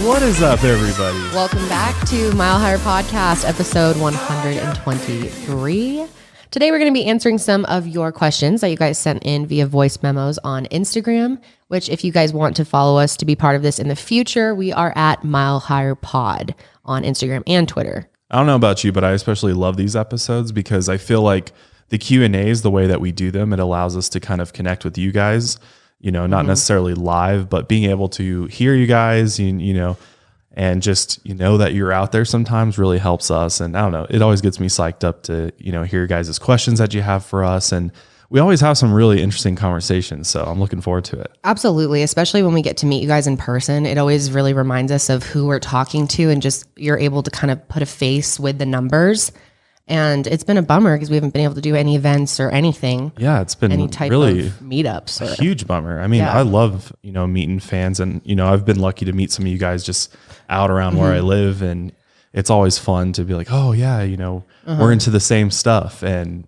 What is up, everybody? Welcome back to Mile Higher Podcast, episode 123. Today, we're going to be answering some of your questions that you guys sent in via voice memos on Instagram, which if you guys want to follow us to be part of this in the future, we are at Mile Higher Pod on Instagram and Twitter. I don't know about you, but I especially love these episodes because I feel like the Q&As, the way that we do them, it allows us to kind of connect with you guys, you know, not necessarily live, but being able to hear you guys, you know, and just, you know, that you're out there sometimes really helps us. And I don't know, it always gets me psyched up to, you know, hear your guys' questions that you have for us. And we always have some really interesting conversations. So I'm looking forward to it. Absolutely. Especially when we get to meet you guys in person. It always really reminds us of who we're talking to and just you're able to kind of put a face with the numbers. And it's been a bummer because we haven't been able to do any events or anything. Yeah, it's been any type really of meetups. A huge bummer. I mean, I love, you know, meeting fans and, you know, I've been lucky to meet some of you guys just out around where I live. And it's always fun to be like, oh yeah, you know, we're into the same stuff and,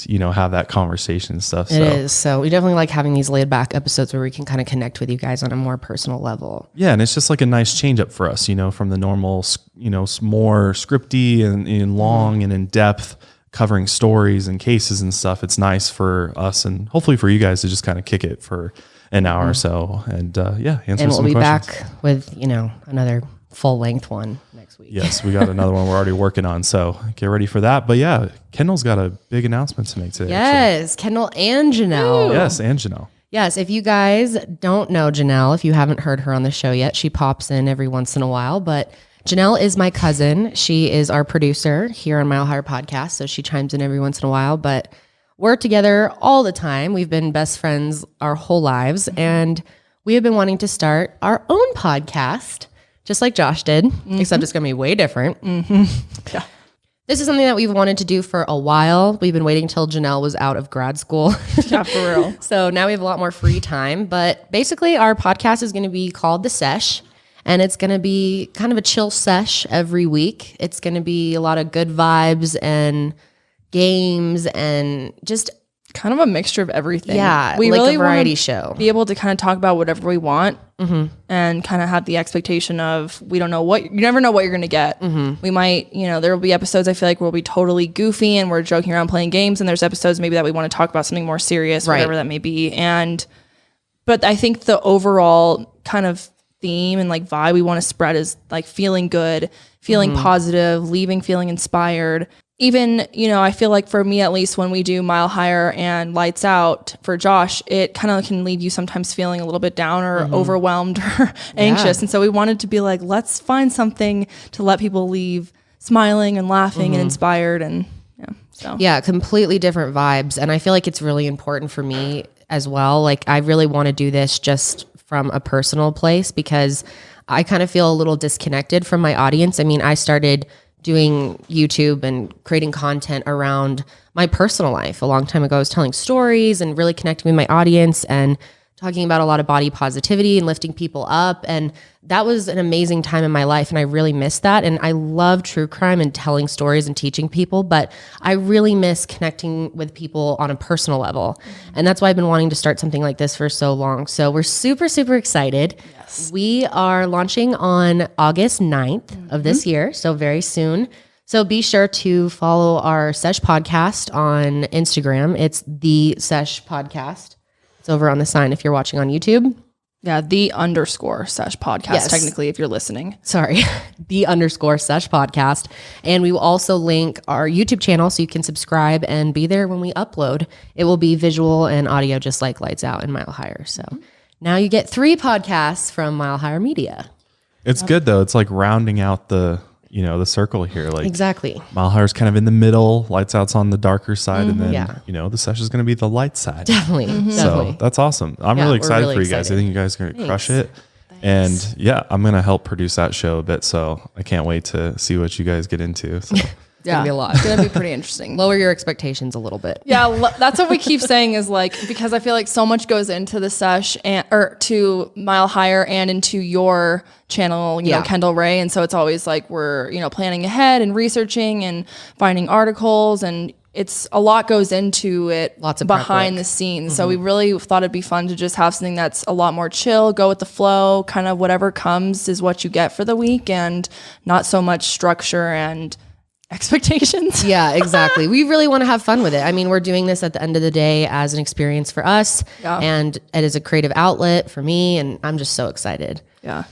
you know, have that conversation and stuff. It is. So we definitely like having these laid back episodes where we can kind of connect with you guys on a more personal level. Yeah. And it's just like a nice change up for us, you know, from the normal, you know, more scripty and long and in depth covering stories and cases and stuff. It's nice for us and hopefully for you guys to just kind of kick it for an hour or so. And answer some questions. And we'll be back with, you know, another full length one next week. Yes, we got another one we're already working on. So get ready for that. But yeah, Kendall's got a big announcement to make today. Yes, actually. Kendall and Janelle. Ooh. Yes, and Janelle. Yes, if you guys don't know Janelle, if you haven't heard her on the show yet, she pops in every once in a while. But Janelle is my cousin. She is our producer here on Mile Higher Podcast. So she chimes in every once in a while. But we're together all the time. We've been best friends our whole lives. And we have been wanting to start our own podcast. Just like Josh did, except it's going to be way different. Yeah. This is something that we've wanted to do for a while. We've been waiting till Janelle was out of grad school. Yeah, for real. So now we have a lot more free time. But basically, our podcast is going to be called The Sesh. And it's going to be kind of a chill sesh every week. It's going to be a lot of good vibes and games and just kind of a mixture of everything. Yeah, we like really a variety show. Be able to kind of talk about whatever we want and kind of have the expectation of you never know what you're going to get. We might, you know, there will be episodes I feel like we'll be totally goofy and we're joking around playing games, and there's episodes maybe that we want to talk about something more serious, whatever that may be. But I think the overall kind of theme and like vibe we want to spread is like feeling good, feeling positive, leaving feeling inspired. Even, you know, I feel like for me, at least when we do Mile Higher and Lights Out for Josh, it kind of can leave you sometimes feeling a little bit down or overwhelmed or anxious. And so we wanted to be like, let's find something to let people leave smiling and laughing and inspired. And yeah, completely different vibes. And I feel like it's really important for me as well. Like I really want to do this just from a personal place because I kind of feel a little disconnected from my audience. I mean, I started doing YouTube and creating content around my personal life a long time ago. I was telling stories and really connecting with my audience and talking about a lot of body positivity and lifting people up. And that was an amazing time in my life. And I really miss that. And I love true crime and telling stories and teaching people, but I really miss connecting with people on a personal level. And that's why I've been wanting to start something like this for so long. So we're super, super excited. Yes. We are launching on August 9th of this year. So very soon. So be sure to follow our Sesh podcast on Instagram. It's The Sesh Podcast. Over on the sign if you're watching on YouTube. Yeah, _Sesh podcast, technically, if you're listening. Sorry, _Sesh podcast. And we will also link our YouTube channel so you can subscribe and be there when we upload. It will be visual and audio just like Lights Out and Mile Higher. So now you get 3 podcasts from Mile Higher Media. It's good though. It's like rounding out the circle here. Like exactly. Mile Higher's kind of in the middle, Lights Out's on the darker side, and then you know, the Sesh is going to be the light side. Definitely. So that's awesome. I'm really excited for you guys. I think you guys are going to crush it. Thanks. And yeah, I'm going to help produce that show a bit. So I can't wait to see what you guys get into. So It's going to be a lot. It's going to be pretty interesting. Lower your expectations a little bit. Yeah, that's what we keep saying is like, because I feel like so much goes into the sesh or to Mile Higher and into your channel, you know, Kendall Rae. And so it's always like we're, you know, planning ahead and researching and finding articles, and it's a lot goes into it, Lots of behind prep work. the scenes. So we really thought it'd be fun to just have something that's a lot more chill, go with the flow, kind of whatever comes is what you get for the week, and not so much structure and expectations. Yeah, exactly. We really want to have fun with it. I mean, we're doing this at the end of the day as an experience for us, and it is a creative outlet for me, and I'm just so excited. Yeah.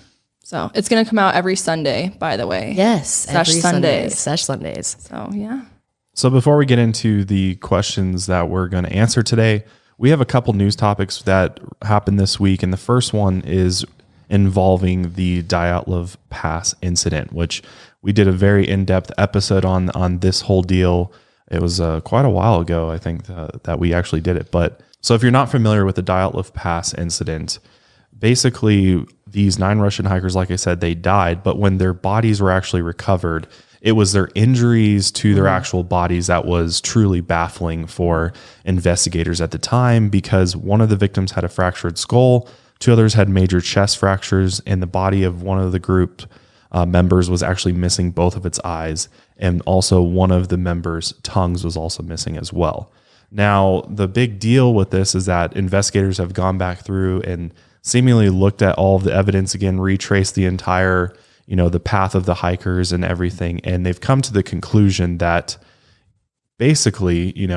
So it's going to come out every Sunday, by the way. Yes. Sesh Sundays. Sesh Sundays. So, yeah. So before we get into the questions that we're going to answer today, we have a couple news topics that happened this week. And the first one is involving the Dyatlov Pass incident, which we did a very in-depth episode on this whole deal. It was quite a while ago, I think, that we actually did it. But so if you're not familiar with the Dyatlov Pass incident, basically these 9 Russian hikers, like I said, they died, but when their bodies were actually recovered, it was their injuries to their actual bodies that was truly baffling for investigators at the time, because one of the victims had a fractured skull, 2 others had major chest fractures, and the body of one of the group members was actually missing both of its eyes, and also one of the members' tongues was also missing as well. Now, the big deal with this is that investigators have gone back through and seemingly looked at all of the evidence again, retraced the entire the path of the hikers and everything. And they've come to the conclusion that basically,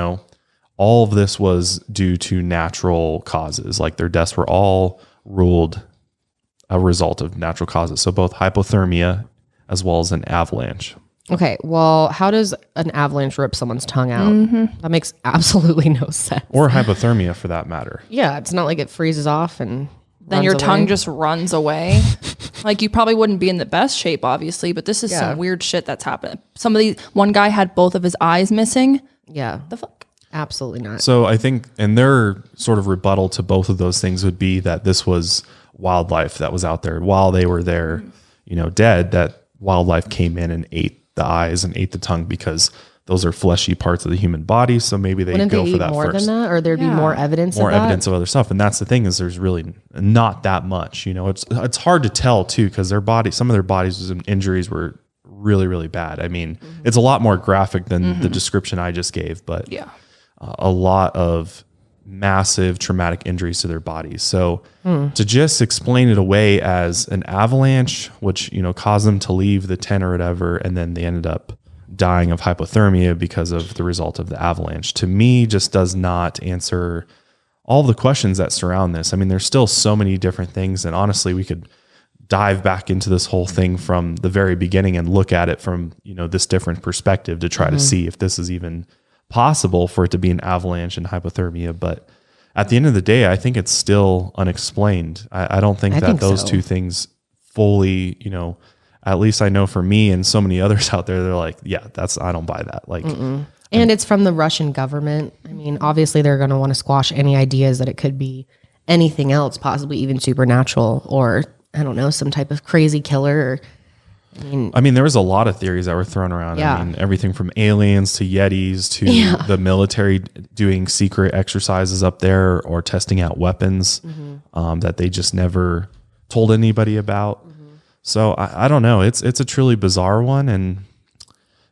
all of this was due to natural causes. Like their deaths were all ruled a result of natural causes. So both hypothermia as well as an avalanche. Okay. Well, how does an avalanche rip someone's tongue out? That makes absolutely no sense. Or hypothermia for that matter. Yeah. It's not like it freezes off and then your tongue just runs away. Like you probably wouldn't be in the best shape, obviously, but this is some weird shit that's happened. One guy had both of his eyes missing. Yeah. The fuck? Absolutely not. So I think, and their sort of rebuttal to both of those things would be that this was wildlife that was out there while they were there, dead, that wildlife came in and ate the eyes and ate the tongue because those are fleshy parts of the human body. So maybe they Wouldn't go they for eat that more first. than that, or there'd be more evidence More of that? evidence of other stuff. And that's the thing, is there's really not that much, it's hard to tell too, because some of their bodies and injuries were really, really bad. I mean, it's a lot more graphic than the description I just gave, but a lot of massive traumatic injuries to their bodies. So to just explain it away as an avalanche, which, caused them to leave the tent or whatever, and then they ended up dying of hypothermia because of the result of the avalanche, to me just does not answer all the questions that surround this. I mean, there's still so many different things, and honestly, we could dive back into this whole thing from the very beginning and look at it from, this different perspective to try to see if this is even possible for it to be an avalanche and hypothermia. But at the end of the day, I think it's still unexplained. I don't think that those two things fully, at least I know for me and so many others out there, they're like, yeah, I don't buy that. Like, and it's from the Russian government. I mean, obviously they're going to want to squash any ideas that it could be anything else, possibly even supernatural, or I don't know, some type of crazy killer. I mean, there was a lot of theories that were thrown around. Yeah. I mean, everything from aliens to Yetis to the military doing secret exercises up there or testing out weapons that they just never told anybody about. So I don't know. It's a truly bizarre one. And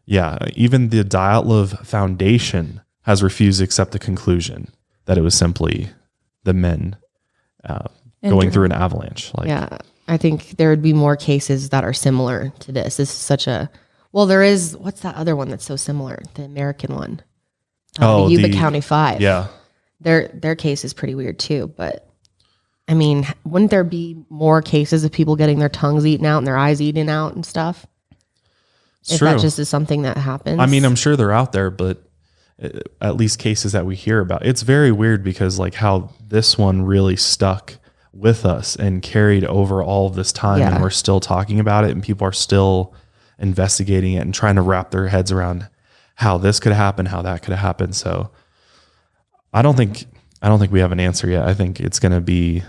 yeah, even the Dyatlov Foundation has refused to accept the conclusion that it was simply the men going through an avalanche. I think there would be more cases that are similar to this. This is such a, there is, what's that other one that's so similar? The American one. The Yuba County 5. Yeah. Their case is pretty weird too, but I mean, wouldn't there be more cases of people getting their tongues eaten out and their eyes eaten out and stuff? If that just is something that happens. I mean, I'm sure they're out there, but at least cases that we hear about, it's very weird because like how this one really stuck with us and carried over all of this time, and we're still talking about it and people are still investigating it and trying to wrap their heads around how this could happen, how that could happen. So I don't think we have an answer yet. I think it's going to be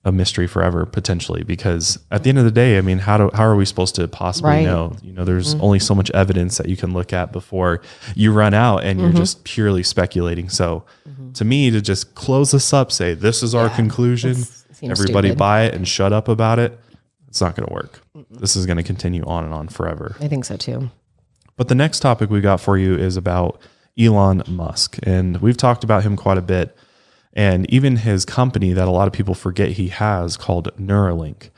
a mystery forever potentially, because at the end of the day, I mean, how are we supposed to possibly know? There's only so much evidence that you can look at before you run out and you're just purely speculating. So to me, to just close this up, say this is our conclusion, everybody stupid. buy it and shut up about it, it's not going to work. This is going to continue on and on forever. I think so too. But the next topic we got for you is about Elon Musk. And we've talked about him quite a bit. And even his company that a lot of people forget he has called Neuralink.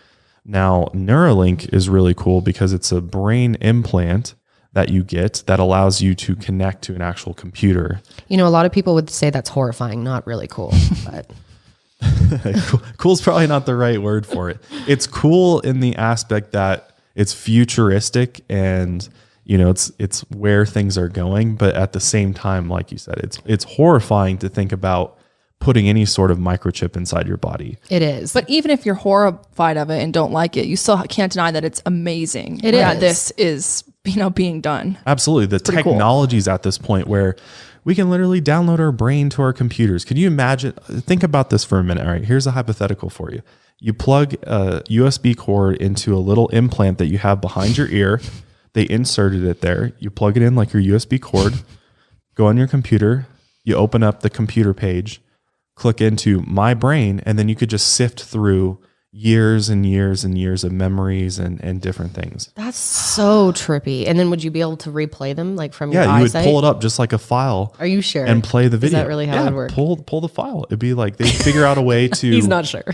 Now, Neuralink is really cool because it's a brain implant that you get that allows you to connect to an actual computer. You know, a lot of people would say that's horrifying, not really cool, but Cool is probably not the right word for it. It's cool in the aspect that it's futuristic and it's where things are going, but at the same time, like you said, it's horrifying to think about putting any sort of microchip inside your body. it is. But even if you're horrified of it and don't like it, you still can't deny that it's amazing. It that is. this is, being done. Absolutely. The technology's at this point where we can literally download our brain to our computers. Can you imagine? Think about this for a minute. All right, here's a hypothetical for you. You plug a USB cord into a little implant that you have behind your ear. They inserted it there. You plug it in like your USB cord, go on your computer, you open up the computer page, click into My Brain, and then you could just sift through years and years and years of memories and different things. That's so trippy. And then would you be able to replay them like from your Yeah, you would eyesight? pull it up just like a file. Are you sure? And play the video. Is that really how it would work? Pull the file. It'd be like they figure out a way to. He's not sure.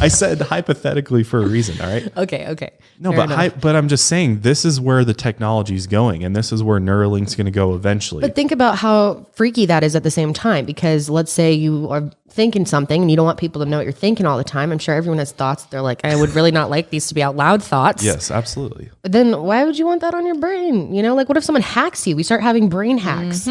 I said hypothetically for a reason. All right. Okay. No, Fair but I'm just saying this is where the technology is going, and this is where Neuralink's going to go eventually. But think about how freaky that is at the same time, because let's say you are thinking something and you don't want people to know what you're thinking all the time. I'm sure everyone has thoughts. They're like, I would really not like these to be out loud thoughts. Yes, absolutely. But then why would you want that on your brain? Like what if someone hacks you? We start having brain hacks.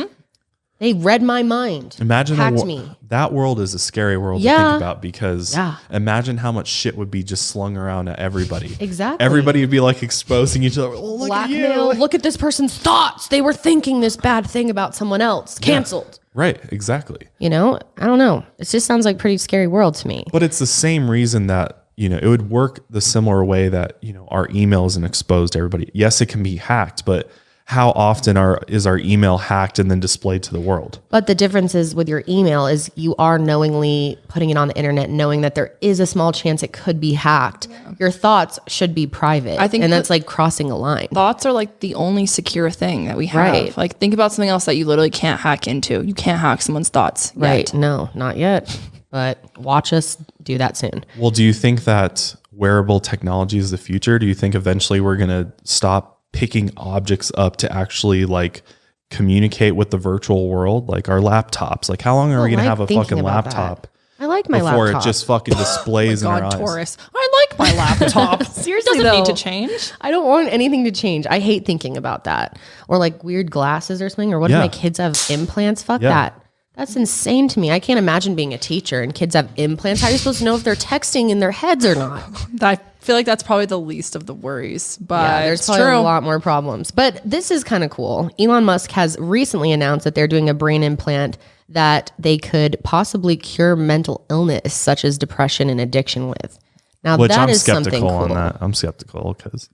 They read my mind. Imagine hacked me. That world is a scary world to Yeah. think about because imagine how much shit would be just slung around at everybody. Exactly. Everybody would be like exposing each other. Oh, look Blackmail. at you. Look at this person's thoughts. They were thinking this bad thing about someone else. Canceled. Right, exactly. I don't know. It just sounds like a pretty scary world to me. But it's the same reason that, it would work the similar way that, our email isn't exposed to everybody. Yes, it can be hacked, but how often is our email hacked and then displayed to the world? But the difference is with your email is you are knowingly putting it on the internet, knowing that there is a small chance it could be hacked. Yeah. Your thoughts should be private. I think, and that's like crossing a line. Thoughts are like the only secure thing that we have. Right. Like think about something else that you literally can't hack into. You can't hack someone's thoughts. Right. Yet. No, not yet. But watch us do that soon. Well, do you think that wearable technology is the future? Do you think eventually we're going to stop picking objects up to actually like communicate with the virtual world, like our laptops? Like how long are we going to have a fucking laptop? I like my before laptop. It just fucking displays in our eyes. Taurus. I like my laptop. Seriously, doesn't though, need to change. I don't want anything to change. I hate thinking about that. Or like weird glasses or something. Or what if my kids have implants? Fuck that. That's insane to me. I can't imagine being a teacher and kids have implants. How are you supposed to know if they're texting in their heads or not? I feel like that's probably the least of the worries, but there's probably a lot more problems. But this is kind of cool. Elon Musk has recently announced that they're doing a brain implant that they could possibly cure mental illness such as depression and addiction with. Now, Which that I'm is something skeptical cool. on that. I'm skeptical because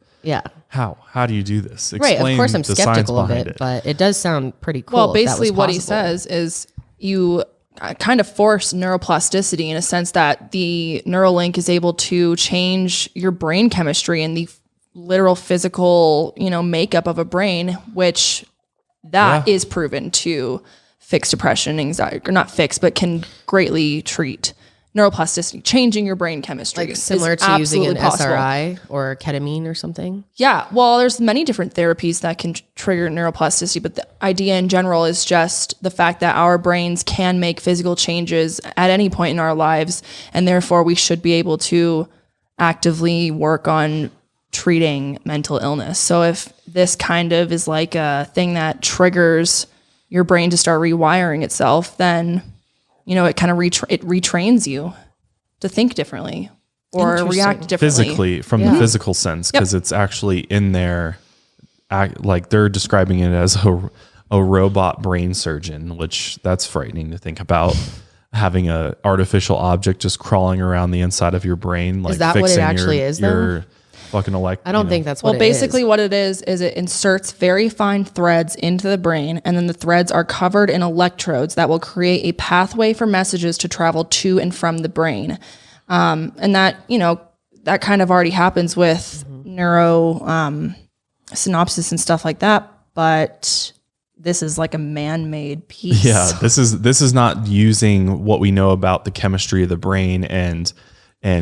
how do you do this? Right, of course I'm the skeptical of science it, but it does sound pretty cool. Well, if that basically was what he possible. says is you kind of force neuroplasticity in a sense that the Neuralink is able to change your brain chemistry and the literal physical, makeup of a brain, which that is proven to fix depression and anxiety, or not fix, but can greatly treat. Neuroplasticity, changing your brain chemistry, Like similar to using an SRI or ketamine or something? Yeah, well, there's many different therapies that can trigger neuroplasticity, but the idea in general is just the fact that our brains can make physical changes at any point in our lives, and therefore we should be able to actively work on treating mental illness. So if this kind of is like a thing that triggers your brain to start rewiring itself, then it kind of retrains you to think differently or react differently. Physically, from the physical sense, because it's actually in there, like they're describing it as a robot brain surgeon, which that's frightening to think about. Having a artificial object just crawling around the inside of your brain, like is that what it actually is? Your fucking I don't think that's what it is. Well, basically what it is it inserts very fine threads into the brain, and then the threads are covered in electrodes that will create a pathway for messages to travel to and from the brain. And that, that kind of already happens with neuro synopsis and stuff like that. But this is like a man-made piece. Yeah, this is not using what we know about the chemistry of the brain and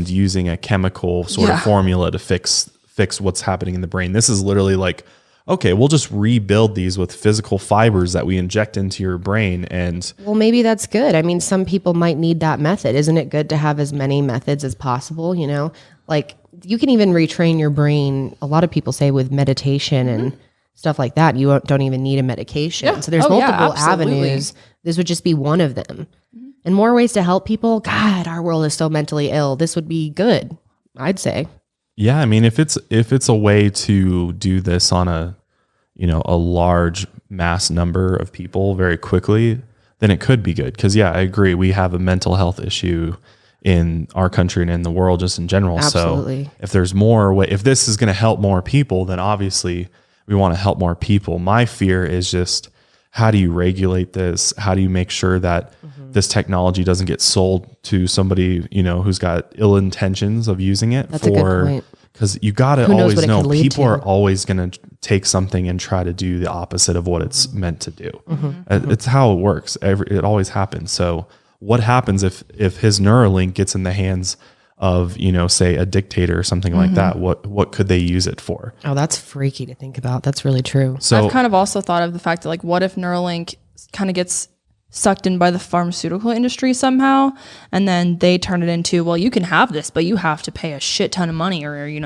using a chemical sort of formula to fix what's happening in the brain. This is literally like, okay, we'll just rebuild these with physical fibers that we inject into your brain. And well, maybe that's good. I mean, some people might need that method. Isn't it good to have as many methods as possible? You know, like you can even retrain your brain. A lot of people say with meditation and stuff like that, you don't even need a medication. Yeah. So there's multiple avenues. This would just be one of them. And more ways to help people. God, our world is so mentally ill. This would be good, I'd say. Yeah, I mean, if it's a way to do this on a large mass number of people very quickly, then it could be good. Because yeah, I agree. We have a mental health issue in our country and in the world just in general. Absolutely. So if there's if this is going to help more people, then obviously we want to help more people. My fear is just, how do you regulate this? How do you make sure that this technology doesn't get sold to somebody, who's got ill intentions of using it? That's a good point. Because you got to always know people are always going to take something and try to do the opposite of what it's meant to do. It's how it works. It always happens. So what happens if his Neuralink gets in the hands of, say a dictator or something like that? What could they use it for? Oh, that's freaky to think about. That's really true. So I've kind of also thought of the fact that, like, what if Neuralink kind of gets sucked in by the pharmaceutical industry somehow, and then they turn it into, well, you can have this, but you have to pay a shit ton of money, or you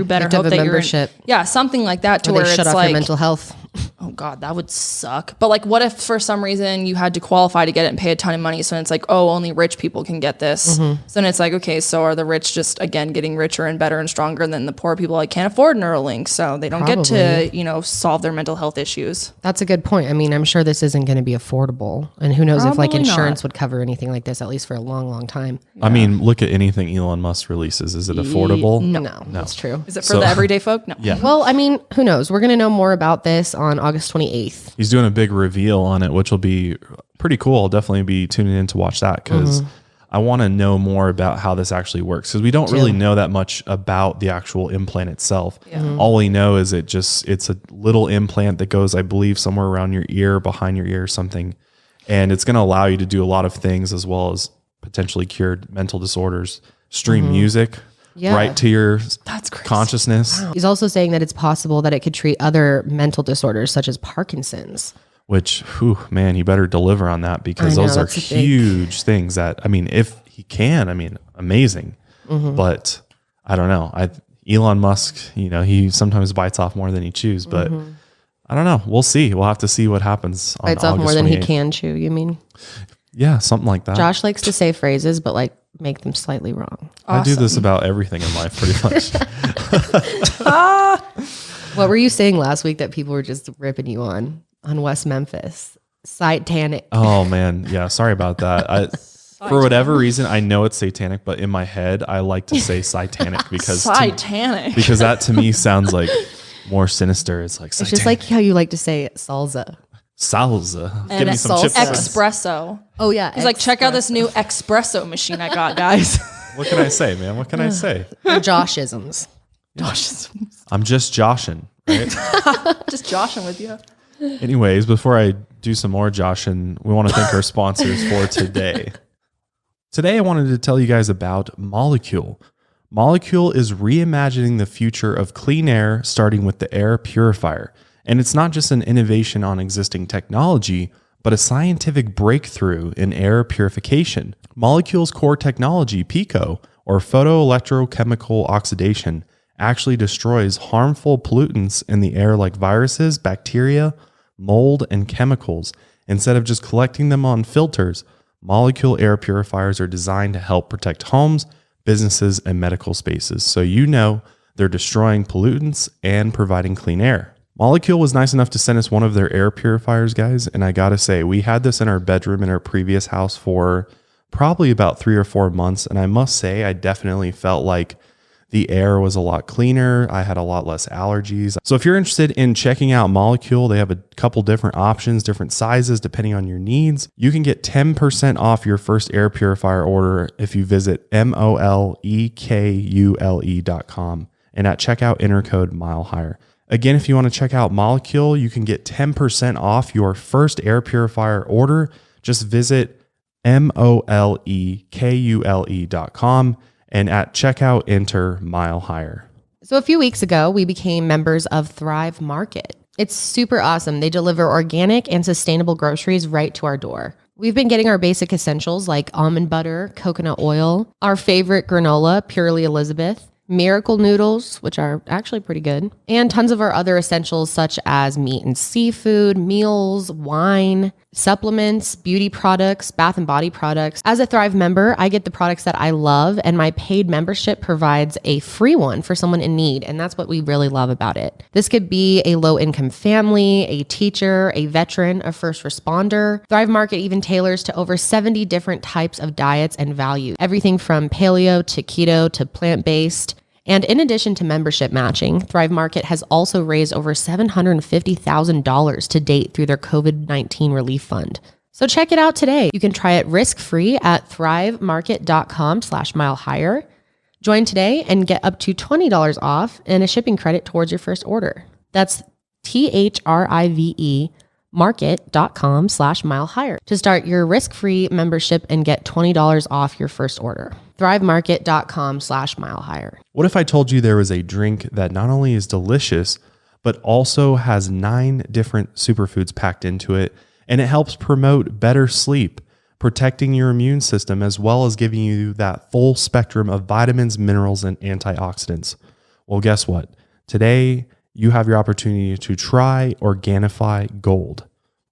better hope that you're in, something like that, to or where they it's shut off like your mental health. Oh God, that would suck. But like, what if for some reason you had to qualify to get it and pay a ton of money? So it's like, oh, only rich people can get this. So then it's like, okay, so are the rich just again getting richer and better and stronger, and then the poor people like can't afford Neuralink, so they don't get to solve their mental health issues. That's a good point. I mean, I'm sure this isn't going to be affordable, and who knows if like insurance would cover anything like this, at least for a long, long time. I mean, look at anything Elon Musk releases. Is it affordable? No, that's true. Is it for the everyday folk? No. Yeah. Well, I mean, who knows? We're going to know more about this on August 28th. He's doing a big reveal on it, which will be pretty cool. I'll definitely be tuning in to watch that, because I want to know more about how this actually works, because we don't really know that much about the actual implant itself. All we know is it's a little implant that goes, I believe, somewhere around your ear, behind your ear or something. And it's going to allow you to do a lot of things, as well as potentially cure mental disorders, stream music right to your consciousness. Wow. He's also saying that it's possible that it could treat other mental disorders such as Parkinson's. Which, man, you better deliver on that, because those are huge things that, I mean, if he can, I mean, amazing. But I don't know. Elon Musk, he sometimes bites off more than he chews, but I don't know. We'll see. We'll have to see what happens on Bites off more than he can chew, you mean? Yeah, something like that. Josh likes to say phrases, but like make them slightly wrong. I do this about everything in life, pretty much. What were you saying last week that people were just ripping you on West Memphis? Satanic. Oh man, yeah. Sorry about that. For whatever reason, I know it's satanic, but in my head, I like to say satanic because because that to me sounds like more sinister. It's like satanic. It's just like how you like to say salsa. Salsa. And give me some chips. Espresso. Oh yeah. He's like, check out this new espresso machine I got, guys. What can I say, man? What can I say? Joshisms. Joshisms. I'm just joshing, right? Just joshing with you. Anyways, before I do some more joshing, we want to thank our sponsors for today. Today, I wanted to tell you guys about Molecule. Molecule is reimagining the future of clean air, starting with the air purifier. And it's not just an innovation on existing technology, but a scientific breakthrough in air purification. Molecule's core technology, PICO, or photoelectrochemical oxidation, actually destroys harmful pollutants in the air like viruses, bacteria, mold, and chemicals. Instead of just collecting them on filters, Molecule air purifiers are designed to help protect homes, businesses, and medical spaces. So they're destroying pollutants and providing clean air. Molecule was nice enough to send us one of their air purifiers, guys. And I got to say, we had this in our bedroom in our previous house for probably about 3 or 4 months. And I must say, I definitely felt like the air was a lot cleaner. I had a lot less allergies. So if you're interested in checking out Molecule, they have a couple different options, different sizes, depending on your needs. You can get 10% off your first air purifier order if you visit molekule.com. And at checkout, enter code MileHigher. Again, if you want to check out Molecule, you can get 10% off your first air purifier order. Just visit molekule.com and at checkout enter Mile Higher. So a few weeks ago, we became members of Thrive Market. It's super awesome. They deliver organic and sustainable groceries right to our door. We've been getting our basic essentials like almond butter, coconut oil, our favorite granola, Purely Elizabeth, Miracle noodles, which are actually pretty good, and tons of our other essentials such as meat and seafood, meals, wine, supplements, beauty products, bath and body products. As a Thrive member, I get the products that I love, and my paid membership provides a free one for someone in need, and that's what we really love about it. This could be a low-income family, a teacher, a veteran, a first responder. Thrive Market even tailors to over 70 different types of diets and values, everything from paleo to keto to plant-based. And in addition to membership matching, Thrive Market has also raised over $750,000 to date through their COVID-19 relief fund. So check it out today. You can try it risk-free at thrivemarket.com/milehigher. Join today and get up to $20 off and a shipping credit towards your first order. That's THRIVE market.com/milehigher to start your risk-free membership and get $20 off your first order. thrivemarket.com/milehigher. What if I told you there was a drink that not only is delicious, but also has 9 different superfoods packed into it, and it helps promote better sleep, protecting your immune system, as well as giving you that full spectrum of vitamins, minerals, and antioxidants? Well, guess what? Today, you have your opportunity to try Organifi Gold.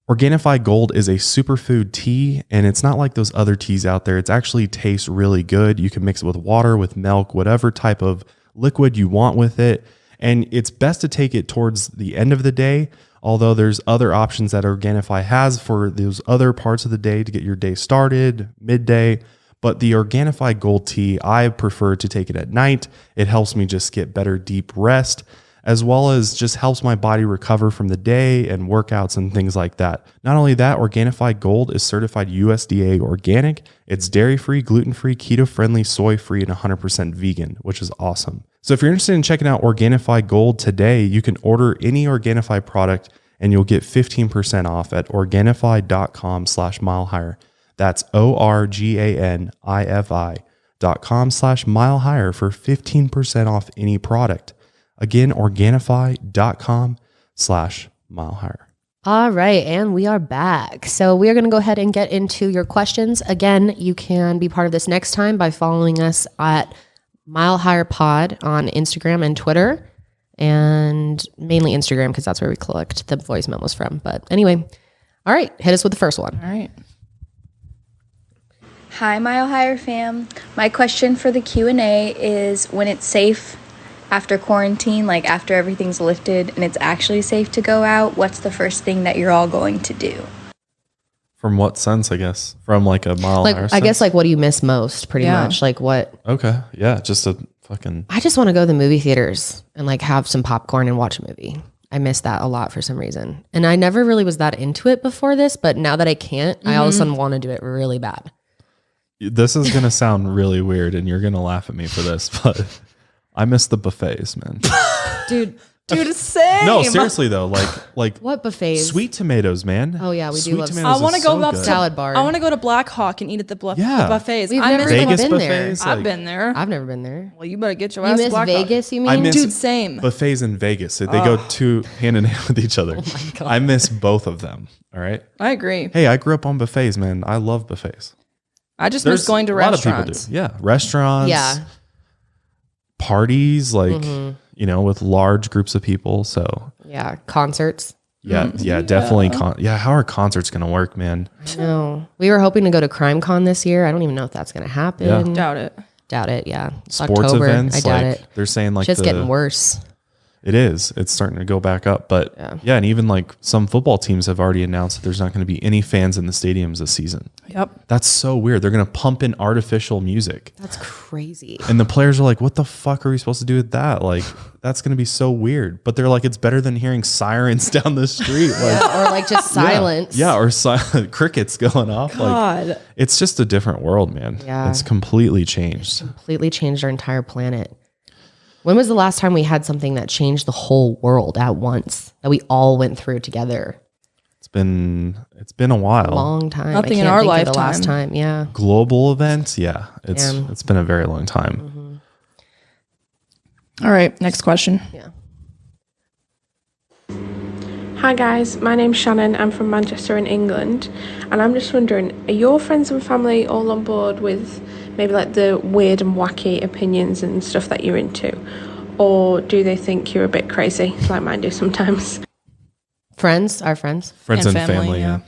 Organifi Gold is a superfood tea, and it's not like those other teas out there. It actually tastes really good. You can mix it with water, with milk, whatever type of liquid you want with it. And it's best to take it towards the end of the day, although there's other options that Organifi has for those other parts of the day to get your day started, midday. But the Organifi Gold tea, I prefer to take it at night. It helps me just get better deep rest, as well as just helps my body recover from the day and workouts and things like that. Not only that, Organifi Gold is certified USDA organic. It's dairy-free, gluten-free, keto-friendly, soy-free, and 100% vegan, which is awesome. So if you're interested in checking out Organifi Gold today, you can order any Organifi product and you'll get 15% off at Organifi.com/milehigher. That's ORGANIFI.com/milehigher for 15% off any product. Again, Organifi.com/milehigher. All right, and we are back. So we are going to go ahead and get into your questions. Again, you can be part of this next time by following us at Mile Higher Pod on Instagram and Twitter, and mainly Instagram because that's where we collect the voice memos from. But anyway, all right, hit us with the first one. All right. Hi, Mile Higher fam. My question for the Q&A is, when it's safe after quarantine, like after everything's lifted and it's actually safe to go out, what's the first thing that you're all going to do? From what sense, I guess? From like a mile Like, higher I guess sense? like what do you miss most, pretty Yeah. much? Like what? Okay. Yeah. Just a fucking... I just want to go to the movie theaters and like have some popcorn and watch a movie. I miss that a lot for some reason. And I never really was that into it before this, but now that I can't, I all of a sudden want to do it really bad. This is going to sound really weird and you're going to laugh at me for this, but I miss the buffets, man. Dude, Same. No, seriously though, like what buffets? sweet tomatoes, man. Oh, yeah, we do love I want to go up good. salad bar. I want to go to Black Hawk and eat at the Yeah. buffets. We've I never miss been Vegas there. buffets. I've like, been there. I've never been there. Well, you better get your You ass to miss Black Vegas, Hawk. you mean? I miss Dude, same. buffets in Vegas. They go hand in hand with each other. Oh my God. I miss both of them. All right. I agree. Hey, I grew up on buffets, man. I love buffets. I just miss going to a lot of restaurants. people do. Yeah, restaurants. Yeah. Parties, like you know, with large groups of people. So Yeah. Concerts. yeah, definitely. How are concerts gonna work, man? No. We were hoping to go to Crime Con this year. I don't even know if that's going to happen. Yeah. Doubt it. Doubt it. Yeah. It's Sports October. events, I doubt like it. they're saying, like Shit's getting worse. It is. It's starting to go back up. But yeah, and even like some football teams have already announced that there's not going to be any fans in the stadiums this season. Yep. That's so weird. They're going to pump in artificial music. That's crazy. And the players are like, what the fuck are we supposed to do with that? Like, that's going to be so weird. But they're like, it's better than hearing sirens down the street. Like, Or like just silence. Yeah, or silent crickets going off. God. Like, it's just a different world, man. Yeah. It's completely changed. Completely changed our entire planet. When was the last time we had something that changed the whole world at once that we all went through together? It's been a while. Long time. Nothing I in can't our think of lifetime. the last time. Yeah. Global events. Yeah. It's been a very long time. All right, next question. Yeah. Hi guys, my name's Shannon. I'm from Manchester in England, and I'm just wondering, are your friends and family all on board with maybe like the weird and wacky opinions and stuff that you're into, or do they think you're a bit crazy like mine do sometimes? Our friends. Friends And and family, family. yeah.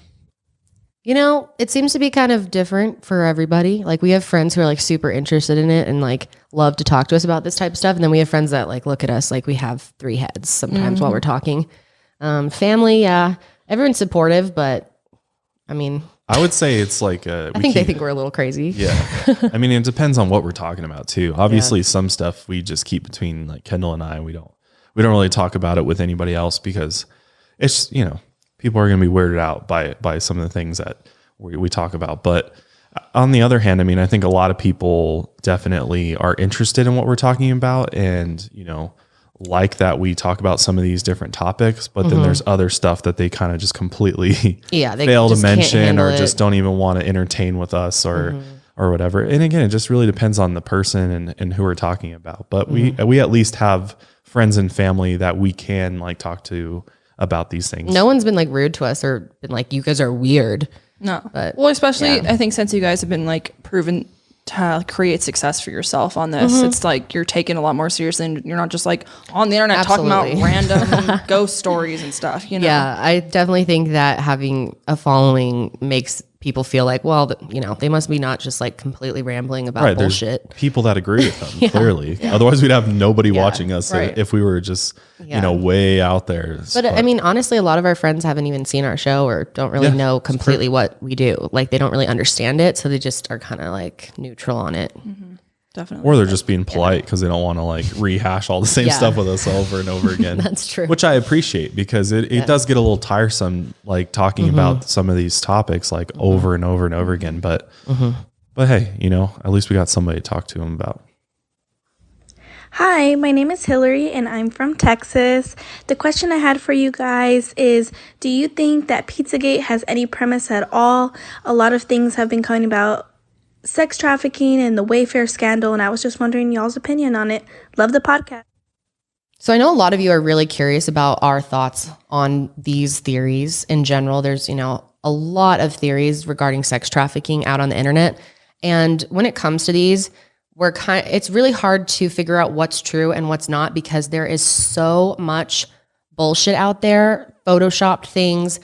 You know, it seems to be kind of different for everybody. Like we have friends who are like super interested in it and like love to talk to us about this type of stuff. And then we have friends that like look at us like we have three heads sometimes while we're talking. Family, yeah, everyone's supportive, but I mean, I would say it's like I think they think we're a little crazy. Yeah. I mean, it depends on what we're talking about too. Obviously some stuff we just keep between like Kendall and I. We don't really talk about it with anybody else because it's, you know, people are going to be weirded out by some of the things that we talk about. But on the other hand, I mean, I think a lot of people definitely are interested in what we're talking about and, you know, like that we talk about some of these different topics, but then there's other stuff that they kind of just completely they fail to just can't mention handle or it. just don't even want to entertain with us or whatever. And again, it just really depends on the person and who we're talking about. But we at least have friends and family that we can like talk to about these things. No one's been like rude to us or been like, you guys are weird. No. But, well, especially yeah. I think since you guys have been like proven to create success for yourself on this, it's like you're taking a lot more seriously and you're not just like on the internet talking Absolutely. about random ghost stories and stuff, you know? Yeah, I definitely think that having a following makes people feel like, well, you know, they must be not just like completely rambling about bullshit. There's people that agree with them, clearly. Otherwise, we'd have nobody watching us right. if we were just, you know, way out there. But I mean, honestly, a lot of our friends haven't even seen our show or don't really know completely what we do. Like they don't really understand it. So they just are kind of like neutral on it. Definitely. or they're just being polite because they don't want to like rehash all the same stuff with us over and over again. That's true. Which I appreciate because it does get a little tiresome, like talking about some of these topics like over and over and over again. But hey, you know, at least we got somebody to talk to them about. Hi, my name is Hillary and I'm from Texas. The question I had for you guys is, do you think that Pizzagate has any premise at all? A lot of things have been coming about sex trafficking and the Wayfair scandal, and I was just wondering y'all's opinion on it. Love the podcast. So I know a lot of you are really curious about our thoughts on these theories in general. There's, you know, a lot of theories regarding sex trafficking out on the internet. And when it comes to these, it's really hard to figure out what's true and what's not because there is so much bullshit out there, photoshopped things,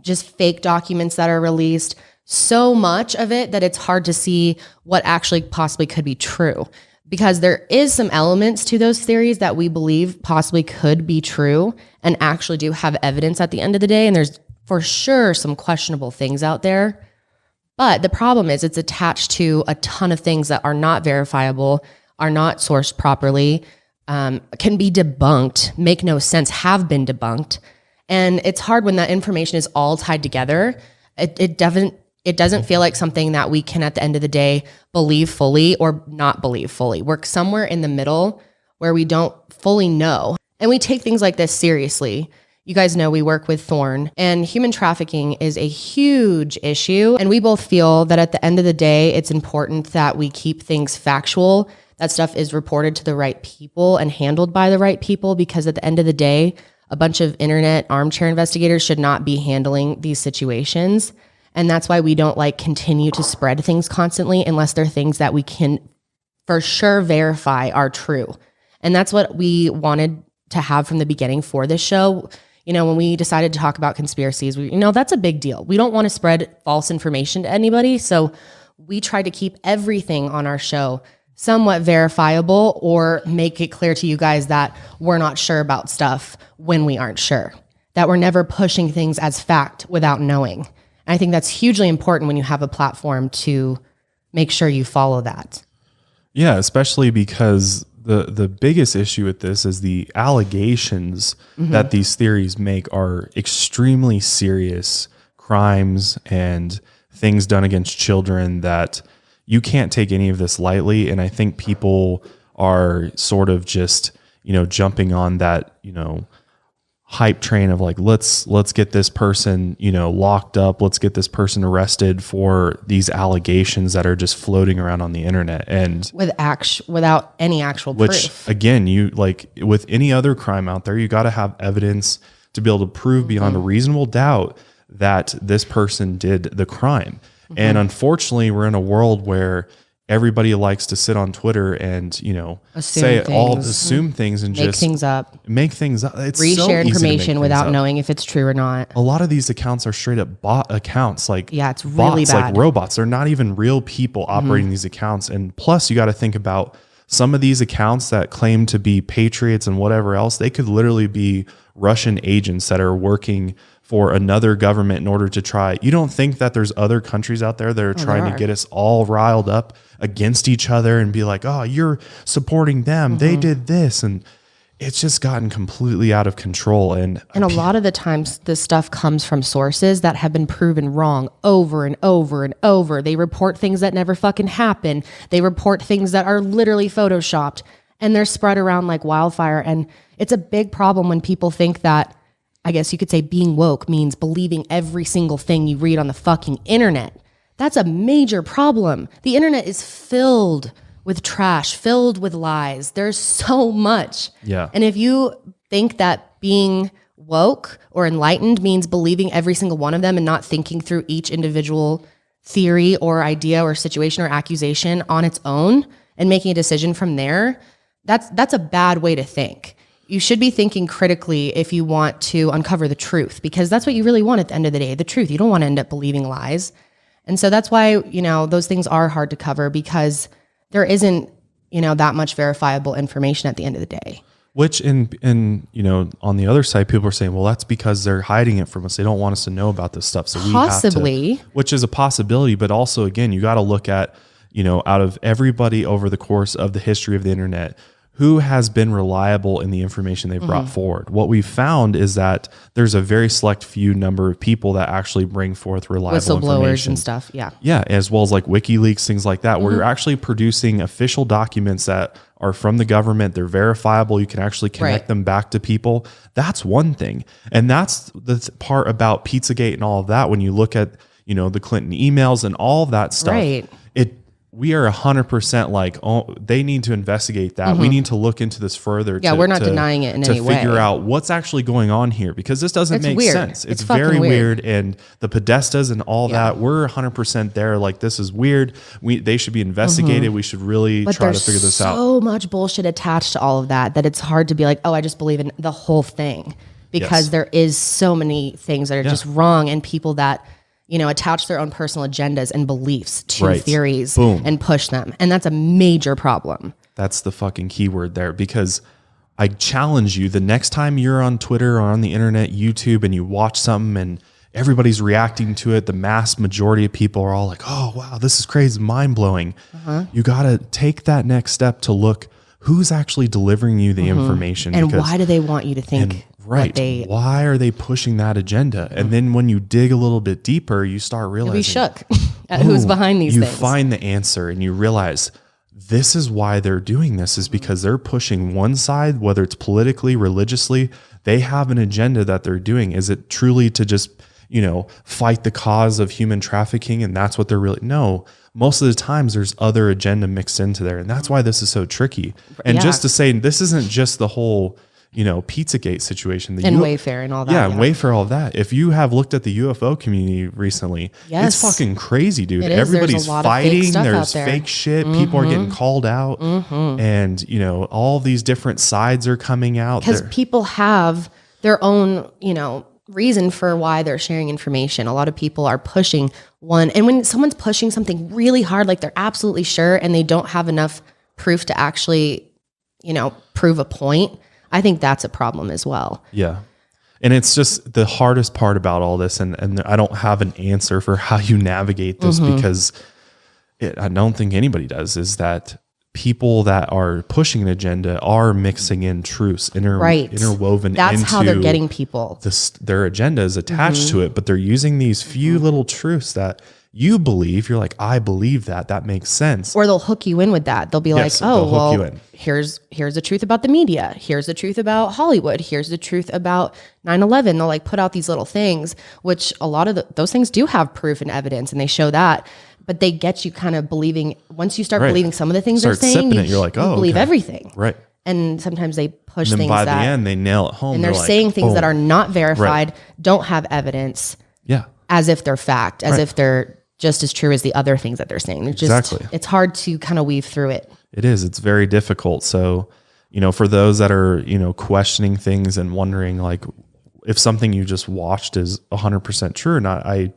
just fake documents that are released, so much of it that it's hard to see what actually possibly could be true. Because there is some elements to those theories that we believe possibly could be true and actually do have evidence at the end of the day. And there's for sure some questionable things out there. But the problem is it's attached to a ton of things that are not verifiable, are not sourced properly, can be debunked, make no sense, have been debunked. And it's hard when that information is all tied together. It doesn't feel like something that we can at the end of the day believe fully or not believe fully. We're somewhere in the middle where we don't fully know. And we take things like this seriously. You guys know we work with Thorn, and human trafficking is a huge issue. And we both feel that at the end of the day, it's important that we keep things factual. That stuff is reported to the right people and handled by the right people, because at the end of the day, a bunch of internet armchair investigators should not be handling these situations. And that's why we don't like continue to spread things constantly unless they're things that we can for sure verify are true. And that's what we wanted to have from the beginning for this show. You know, when we decided to talk about conspiracies, that's a big deal. We don't want to spread false information to anybody. So we try to keep everything on our show somewhat verifiable or make it clear to you guys that we're not sure about stuff when we aren't sure, that we're never pushing things as fact without knowing. And I think that's hugely important when you have a platform to make sure you follow that. Yeah, especially because the biggest issue with this is the allegations that these theories make are extremely serious crimes and things done against children that you can't take any of this lightly. And I think people are sort of just, jumping on that, hype train of like, let's get this person, locked up. Let's get this person arrested for these allegations that are just floating around on the internet. And without any actual proof. Again, you like with any other crime out there, you got to have evidence to be able to prove beyond a reasonable doubt that this person did the crime. And unfortunately, we're in a world where everybody likes to sit on Twitter and, assume things and make things up. It's reshare information without knowing if it's true or not. A lot of these accounts are straight up bot accounts. Like, it's really bots, bad. like robots. They're not even real people operating these accounts. And plus, you got to think about some of these accounts that claim to be patriots and whatever else. They could literally be Russian agents that are working for another government in order to try. You don't think that there's other countries out there that are trying to get us all riled up against each other and be like, oh, you're supporting them. They did this. And it's just gotten completely out of control. And a lot of the times this stuff comes from sources that have been proven wrong over and over and over. They report things that never fucking happen. They report things that are literally photoshopped, and they're spread around like wildfire. And it's a big problem when people think that, I guess you could say, being woke means believing every single thing you read on the fucking internet. That's a major problem. The internet is filled with trash, filled with lies. There's so much. Yeah. And if you think that being woke or enlightened means believing every single one of them and not thinking through each individual theory or idea or situation or accusation on its own and making a decision from there, that's a bad way to think. You should be thinking critically if you want to uncover the truth, because that's what you really want at the end of the day, the truth. You don't want to end up believing lies. And so that's why, those things are hard to cover, because there isn't, that much verifiable information at the end of the day. Which on the other side, people are saying, well, that's because they're hiding it from us. They don't want us to know about this stuff. So possibly, which is a possibility. But also, again, you got to look at, out of everybody over the course of the history of the internet, who has been reliable in the information they've brought forward. What we've found is that there's a very select few number of people that actually bring forth reliable whistleblowers and stuff. Yeah. Yeah. As well as like WikiLeaks, things like that, where you're actually producing official documents that are from the government. They're verifiable. You can actually connect them back to people. That's one thing. And that's the part about Pizzagate and all of that. When you look at, the Clinton emails and all of that stuff, we are 100% like, oh, they need to investigate that. We need to look into this further. Yeah, we're not denying it in any way. To figure out what's actually going on here, because this doesn't make sense. It's very weird. And the Podestas and all that, we're 100% there. Like, this is weird. They should be investigated. We should really try to figure this out. So much bullshit attached to all of that it's hard to be like, oh, I just believe in the whole thing, because there is so many things that are just wrong, and people that attach their own personal agendas and beliefs to theories and push them. And that's a major problem. That's the fucking keyword there, because I challenge you, the next time you're on Twitter or on the internet, YouTube, and you watch something and everybody's reacting to it, the mass majority of people are all like, oh, wow, this is crazy, mind blowing. You got to take that next step to look who's actually delivering you the information. And why do they want you to think? Why are they pushing that agenda? And then when you dig a little bit deeper, you start realizing, you'll be shook at who's behind these things. You find the answer and you realize this is why they're doing this, is because they're pushing one side, whether it's politically, religiously, they have an agenda that they're doing. Is it truly to just, fight the cause of human trafficking? And that's what they're really, no, most of the times there's other agenda mixed into there. And that's why this is so tricky. And just to say, this isn't just the whole, Pizzagate situation. Wayfair and all that. Yeah, and Wayfair, all that. If you have looked at the UFO community recently, it's fucking crazy, dude. Everybody's fighting. There's fake shit. People are getting called out. And, all these different sides are coming out. Because people have their own, reason for why they're sharing information. A lot of people are pushing one. And when someone's pushing something really hard, like they're absolutely sure, and they don't have enough proof to actually, prove a point, I think that's a problem as well. Yeah. And it's just the hardest part about all this. And I don't have an answer for how you navigate this, because I don't think anybody does, is that people that are pushing an agenda are mixing in truths, interwoven That's into how they're getting people. Their agenda is attached to it, but they're using these few little truths that you believe. You're like, I believe that makes sense. Or they'll hook you in with that. They'll be Yes, like, they'll oh, hook well, you in. here's the truth about the media. Here's the truth about Hollywood. Here's the truth about 9/11. They'll like put out these little things, which a lot of those things do have proof and evidence, and they show that. But they get you kind of believing. Once you start believing some of the things they're saying, you're like, oh, you believe okay. everything. Right. And sometimes they push And then things by that, the end, they nail it home. and they're like, saying things that boom. are not verified, don't have evidence, Yeah. as if they're fact, as if they're just as true as the other things that they're saying. It's just, Exactly. It's hard to kind of weave through it. It is. It's very difficult. So, for those that are, questioning things and wondering like if something you just watched is 100% true or not, I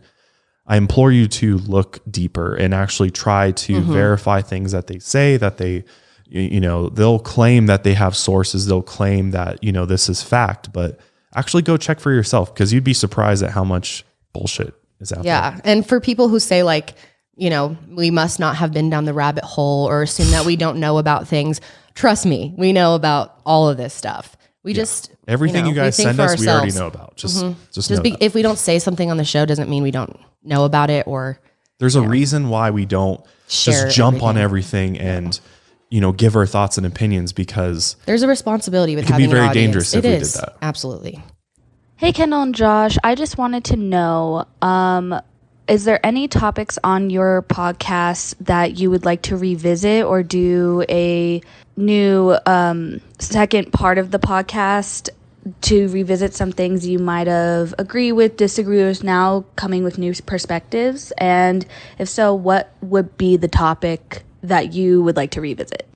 implore you to look deeper and actually try to verify things that they say, that they, they'll claim that they have sources. They'll claim that, this is fact, but actually go check for yourself, because you'd be surprised at how much bullshit is out there. Yeah. And for people who say like, we must not have been down the rabbit hole or assume that we don't know about things. Trust me, we know about all of this stuff. We just, everything you guys send us, we already know about. Just know that. If we don't say something on the show doesn't mean we don't know about it, or there's a reason why we don't share just jump on everything and, give our thoughts and opinions, because there's a responsibility with it could having be very an audience. dangerous if we did that. Absolutely. Hey, Kendall and Josh, I just wanted to know, is there any topics on your podcast that you would like to revisit or do a new second part of the podcast to revisit some things you might have agree with, disagree with, now coming with new perspectives? And if so, what would be the topic that you would like to revisit?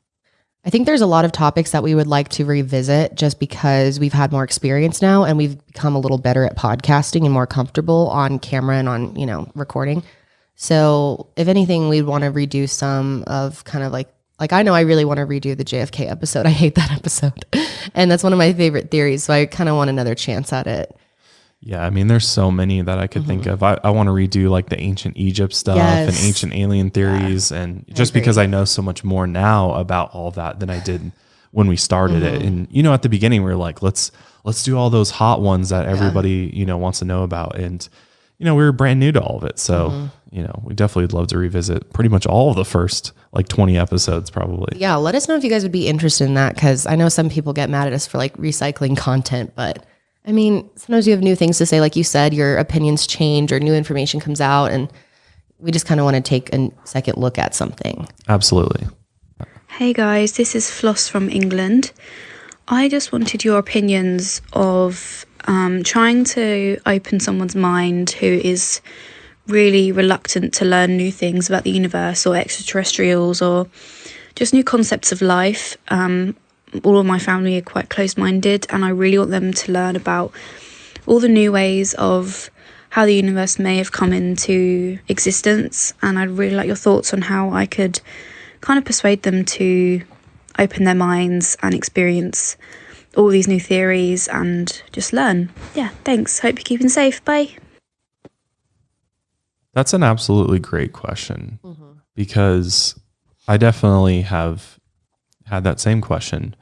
I think there's a lot of topics that we would like to revisit just because we've had more experience now and we've become a little better at podcasting and more comfortable on camera and on, recording. So if anything, we'd want to redo some of kind of like I know I really want to redo the JFK episode. I hate that episode. And that's one of my favorite theories. So I kind of want another chance at it. Yeah, I mean, there's so many that I could think of. I want to redo like the ancient Egypt stuff and ancient alien theories, and just because I know so much more now about all that than I did when we started it. And at the beginning we were like, let's do all those hot ones that everybody wants to know about, and we were brand new to all of it. So we definitely would love to revisit pretty much all of the first like 20 episodes probably. Yeah, let us know if you guys would be interested in that, because I know some people get mad at us for like recycling content, but I mean, sometimes you have new things to say. Like you said, your opinions change or new information comes out, and we just kind of want to take a second look at something. Absolutely. Hey guys, this is Floss from England. I just wanted your opinions of trying to open someone's mind who is really reluctant to learn new things about the universe or extraterrestrials or just new concepts of life. All of my family are quite close-minded, and I really want them to learn about all the new ways of how the universe may have come into existence. And I'd really like your thoughts on how I could kind of persuade them to open their minds and experience all these new theories and just learn. Yeah, thanks. Hope you're keeping safe. Bye. That's an absolutely great question, because I definitely have had that same question.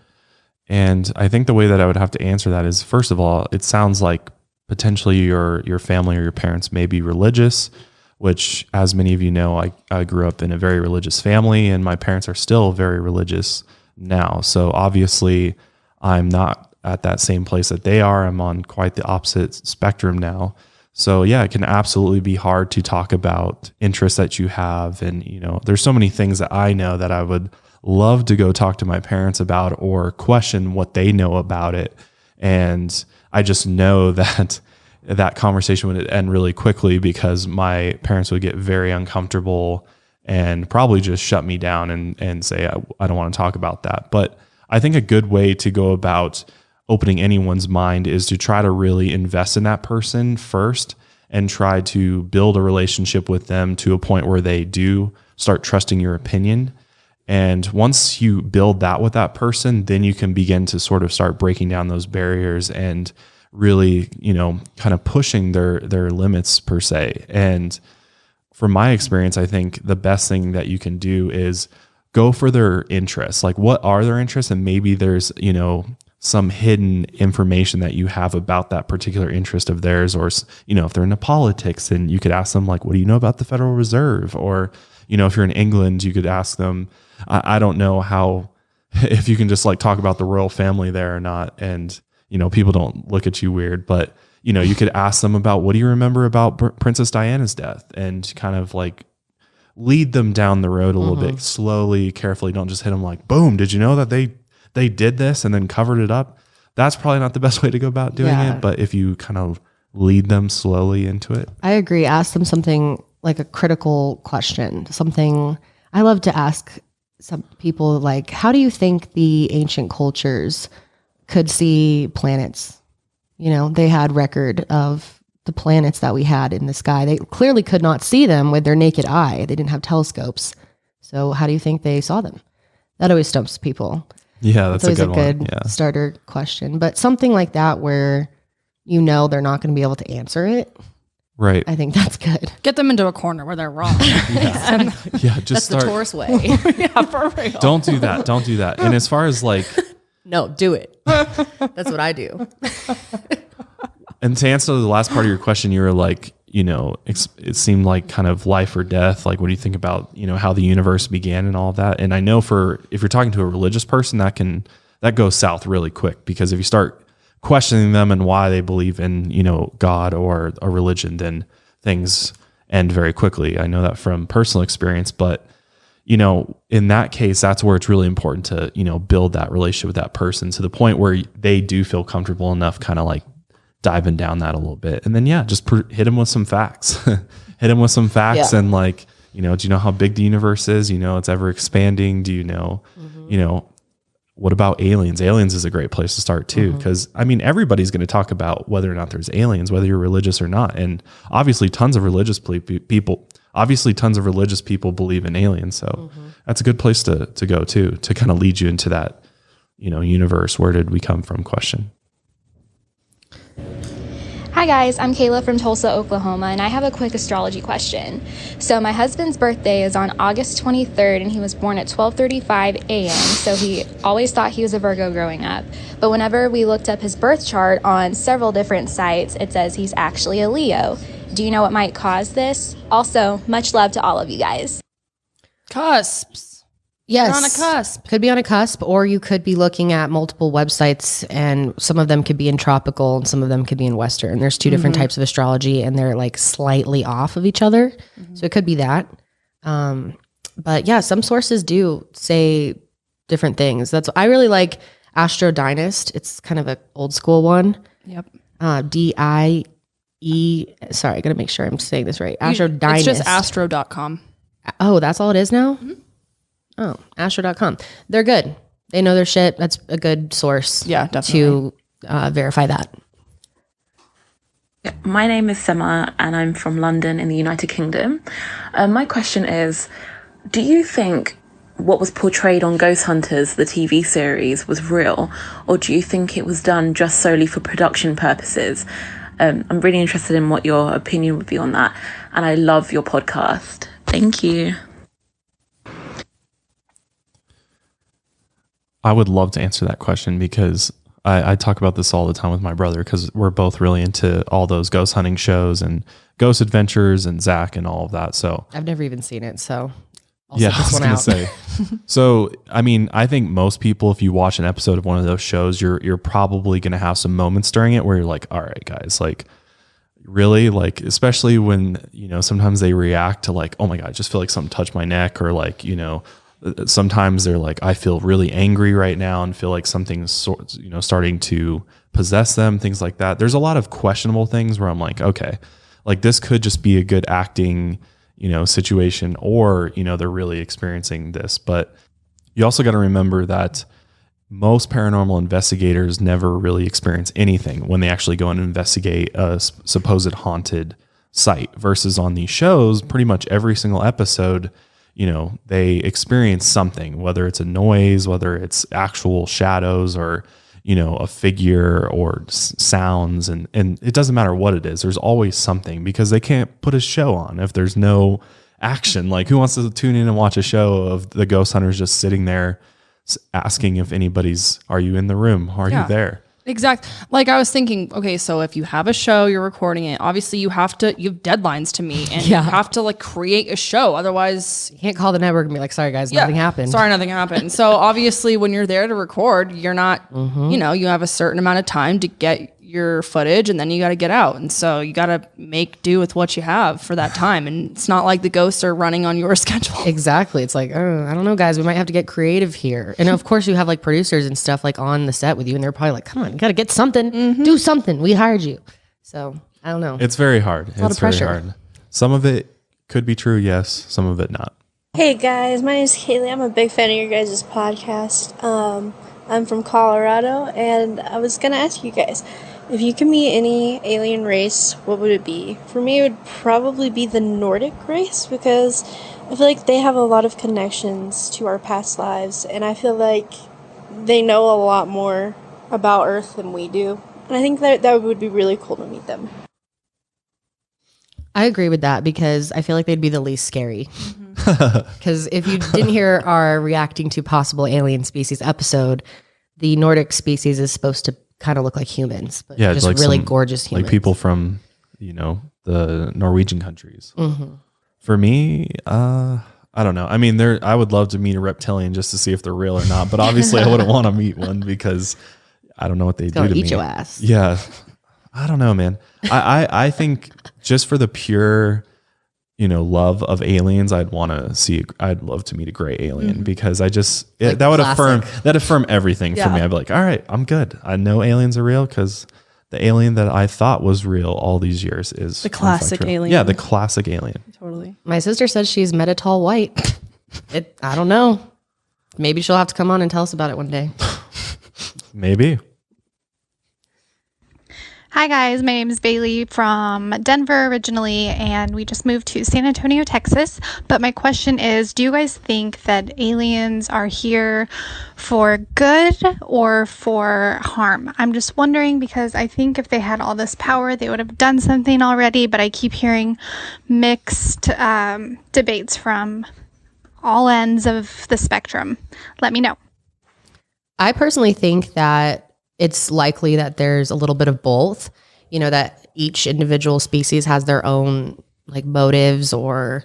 And I think the way that I would have to answer that is, first of all, it sounds like potentially your family or your parents may be religious, which, as many of you know, I grew up in a very religious family, and my parents are still very religious now. So obviously I'm not at that same place that they are. I'm on quite the opposite spectrum now. So yeah, it can absolutely be hard to talk about interests that you have. And, there's so many things that I know that I would love to go talk to my parents about or question what they know about it. And I just know that that conversation would end really quickly, because my parents would get very uncomfortable and probably just shut me down and say, I don't want to talk about that. But I think a good way to go about opening anyone's mind is to try to really invest in that person first and try to build a relationship with them to a point where they do start trusting your opinion. And once you build that with that person, then you can begin to sort of start breaking down those barriers and really, kind of pushing their limits per se. And from my experience, I think the best thing that you can do is go for their interests. Like, what are their interests? And maybe there's, some hidden information that you have about that particular interest of theirs, or, if they're into politics, then you could ask them, like, what do you know about the Federal Reserve? Or, if you're in England, you could ask them, I don't know how, if you can just like talk about the royal family there or not. And, people don't look at you weird, but, you could ask them about, what do you remember about Princess Diana's death? And kind of like lead them down the road a little bit, slowly, carefully. Don't just hit them like, boom, did you know that they did this and then covered it up? That's probably not the best way to go about doing it. But if you kind of lead them slowly into it. I agree. Ask them something like a critical question, something I love to ask some people, like, how do you think the ancient cultures could see planets? They had record of the planets that we had in the sky. They clearly could not see them with their naked eye. They didn't have telescopes. So how do you think they saw them? That always stumps people. Yeah, that's always a good starter question. But something like that where they're not going to be able to answer it. Right. I think that's good. Get them into a corner where they're wrong. Just that's start. The Taurus way. Yeah, for real. Don't do that. And as far as like, no, do it. That's what I do. And to answer the last part of your question, you were like, it seemed like kind of life or death. Like, what do you think about, how the universe began and all of that? And I know if you're talking to a religious person, that goes south really quick, because if you start questioning them and why they believe in, God or a religion, then things end very quickly. I know that from personal experience, but in that case, that's where it's really important to, build that relationship with that person to the point where they do feel comfortable enough, kind of like diving down that a little bit. And then, just hit them with some facts, and like, do you know how big the universe is? It's ever expanding. Do you know, what about aliens? Aliens is a great place to start too. Because everybody's going to talk about whether or not there's aliens, whether you're religious or not. And obviously tons of religious people believe in aliens. So that's a good place to go to kind of lead you into that, universe. Where did we come from question. Hi guys, I'm Kayla from Tulsa, Oklahoma, and I have a quick astrology question. So my husband's birthday is on August 23rd, and he was born at 12:35 a.m., so he always thought he was a Virgo growing up. But whenever we looked up his birth chart on several different sites, it says he's actually a Leo. Do you know what might cause this? Also, much love to all of you guys. Cusps. Yes. You're on a cusp. Could be on a cusp, or you could be looking at multiple websites, and some of them could be in tropical and some of them could be in Western. There's two different types of astrology, and they're like slightly off of each other. So it could be that. But yeah, some sources do say different things. I really like Astro Dynast. It's kind of an old school one. Yep. DIE. Sorry, I got to make sure I'm saying this right. Astro Dynast. It's just astro.com. Oh, that's all it is now? Oh, astro.com. They're good. They know their shit. That's a good source. Yeah, definitely. To verify that. My name is Sema, and I'm from London in the United Kingdom. My question is, do you think what was portrayed on Ghost Hunters, the TV series, was real, or do you think it was done just solely for production purposes? I'm really interested in what your opinion would be on that, and I love your podcast. Thank you. I would love to answer that question, because I talk about this all the time with my brother, because we're both really into all those ghost hunting shows and Ghost Adventures and Zach and all of that. So I've never even seen it. So I was going to say. So, I think most people, if you watch an episode of one of those shows, you're probably going to have some moments during it where you're like, all right, guys, like, really? Like, especially when, sometimes they react to like, oh my God, I just feel like something touched my neck, or like, sometimes they're like, I feel really angry right now and feel like something's starting to possess them, things like that. There's a lot of questionable things where I'm like, okay, like this could just be a good acting, situation, or, they're really experiencing this. But you also got to remember that most paranormal investigators never really experience anything when they actually go and investigate a supposed haunted site, versus on these shows, pretty much every single episode, they experience something, whether it's a noise, whether it's actual shadows, or, a figure, or sounds. And it doesn't matter what it is. There's always something, because they can't put a show on if there's no action. Like, who wants to tune in and watch a show of the ghost hunters just sitting there asking if anybody's, are you in the room? Are you there? Exactly. Like I was thinking, okay, so if you have a show, you're recording it, obviously you have deadlines to meet and you have to like create a show. Otherwise you can't call the network and be like, sorry guys, nothing happened. Sorry, nothing happened. So obviously when you're there to record, you're not, you know, you have a certain amount of time to get your footage and then you got to get out. And so you got to make do with what you have for that time. And it's not like the ghosts are running on your schedule. Exactly. It's like, oh, I don't know, guys, we might have to get creative here. And of course you have like producers and stuff like on the set with you and they're probably like, come on, you got to get something, do something. We hired you. So I don't know. It's very hard. It's a lot of pressure. Very hard. Some of it could be true. Yes. Some of it not. Hey guys, my name is Kaylee. I'm a big fan of your guys' podcast. I'm from Colorado and I was going to ask you guys, if you could meet any alien race, what would it be? For me, it would probably be the Nordic race because I feel like they have a lot of connections to our past lives, and I feel like they know a lot more about Earth than we do. And I think that would be really cool to meet them. I agree with that because I feel like they'd be the least scary. Because if you didn't hear our reacting to possible alien species episode, the Nordic species is supposed to kind of look like humans, but just like really gorgeous humans. Like people from, you know, the Norwegian countries. For me, I don't know. I mean, I would love to meet a reptilian just to see if they're real or not, but obviously I wouldn't want to meet one because I don't know what they do to me. Eat your ass. Yeah. I don't know, man. I think just for the pure, you know, love of aliens, I'd love to meet a gray alien because I just, like that would affirm everything for me. I'd be like, all right, I'm good. I know aliens are real because the alien that I thought was real all these years is the classic alien. Yeah, the classic alien. Totally. My sister says she's met tall white. I don't know. Maybe she'll have to come on and tell us about it one day. Maybe. Hi guys, my name is Bailey from Denver originally, and we just moved to San Antonio, Texas. But my question is, do you guys think that aliens are here for good or for harm? I'm just wondering because I think if they had all this power, they would have done something already, but I keep hearing mixed debates from all ends of the spectrum. Let me know. I personally think that it's likely that there's a little bit of both, you know, that each individual species has their own like motives or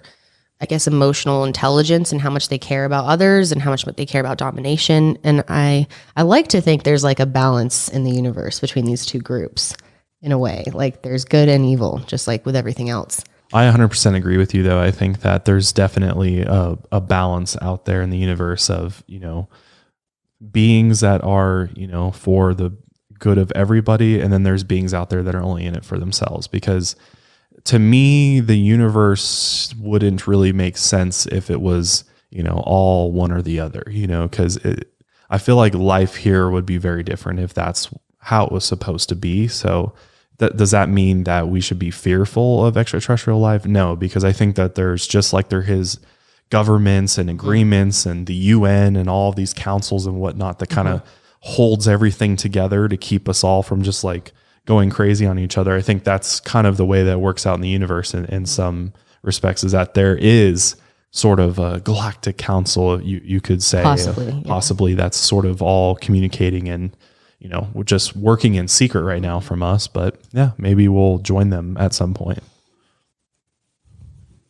I guess emotional intelligence and how much they care about others and how much they care about domination. And I like to think there's like a balance in the universe between these two groups in a way, like there's good and evil, just like with everything else. I 100% agree with you though. I think that there's definitely a balance out there in the universe of, you know, beings that are, you know, for the good of everybody. And then there's beings out there that are only in it for themselves. Because to me, the universe wouldn't really make sense if it was, you know, all one or the other, you know, because I feel like life here would be very different if that's how it was supposed to be. So does that mean that we should be fearful of extraterrestrial life? No, because I think that there's just like there is governments and agreements and the UN and all of these councils and whatnot that kind of holds everything together to keep us all from just like going crazy on each other. I think that's kind of the way that works out in the universe in some respects, is that there is sort of a galactic council, you could say, possibly that's sort of all communicating and, you know, we're just working in secret right now from us, but yeah, maybe we'll join them at some point.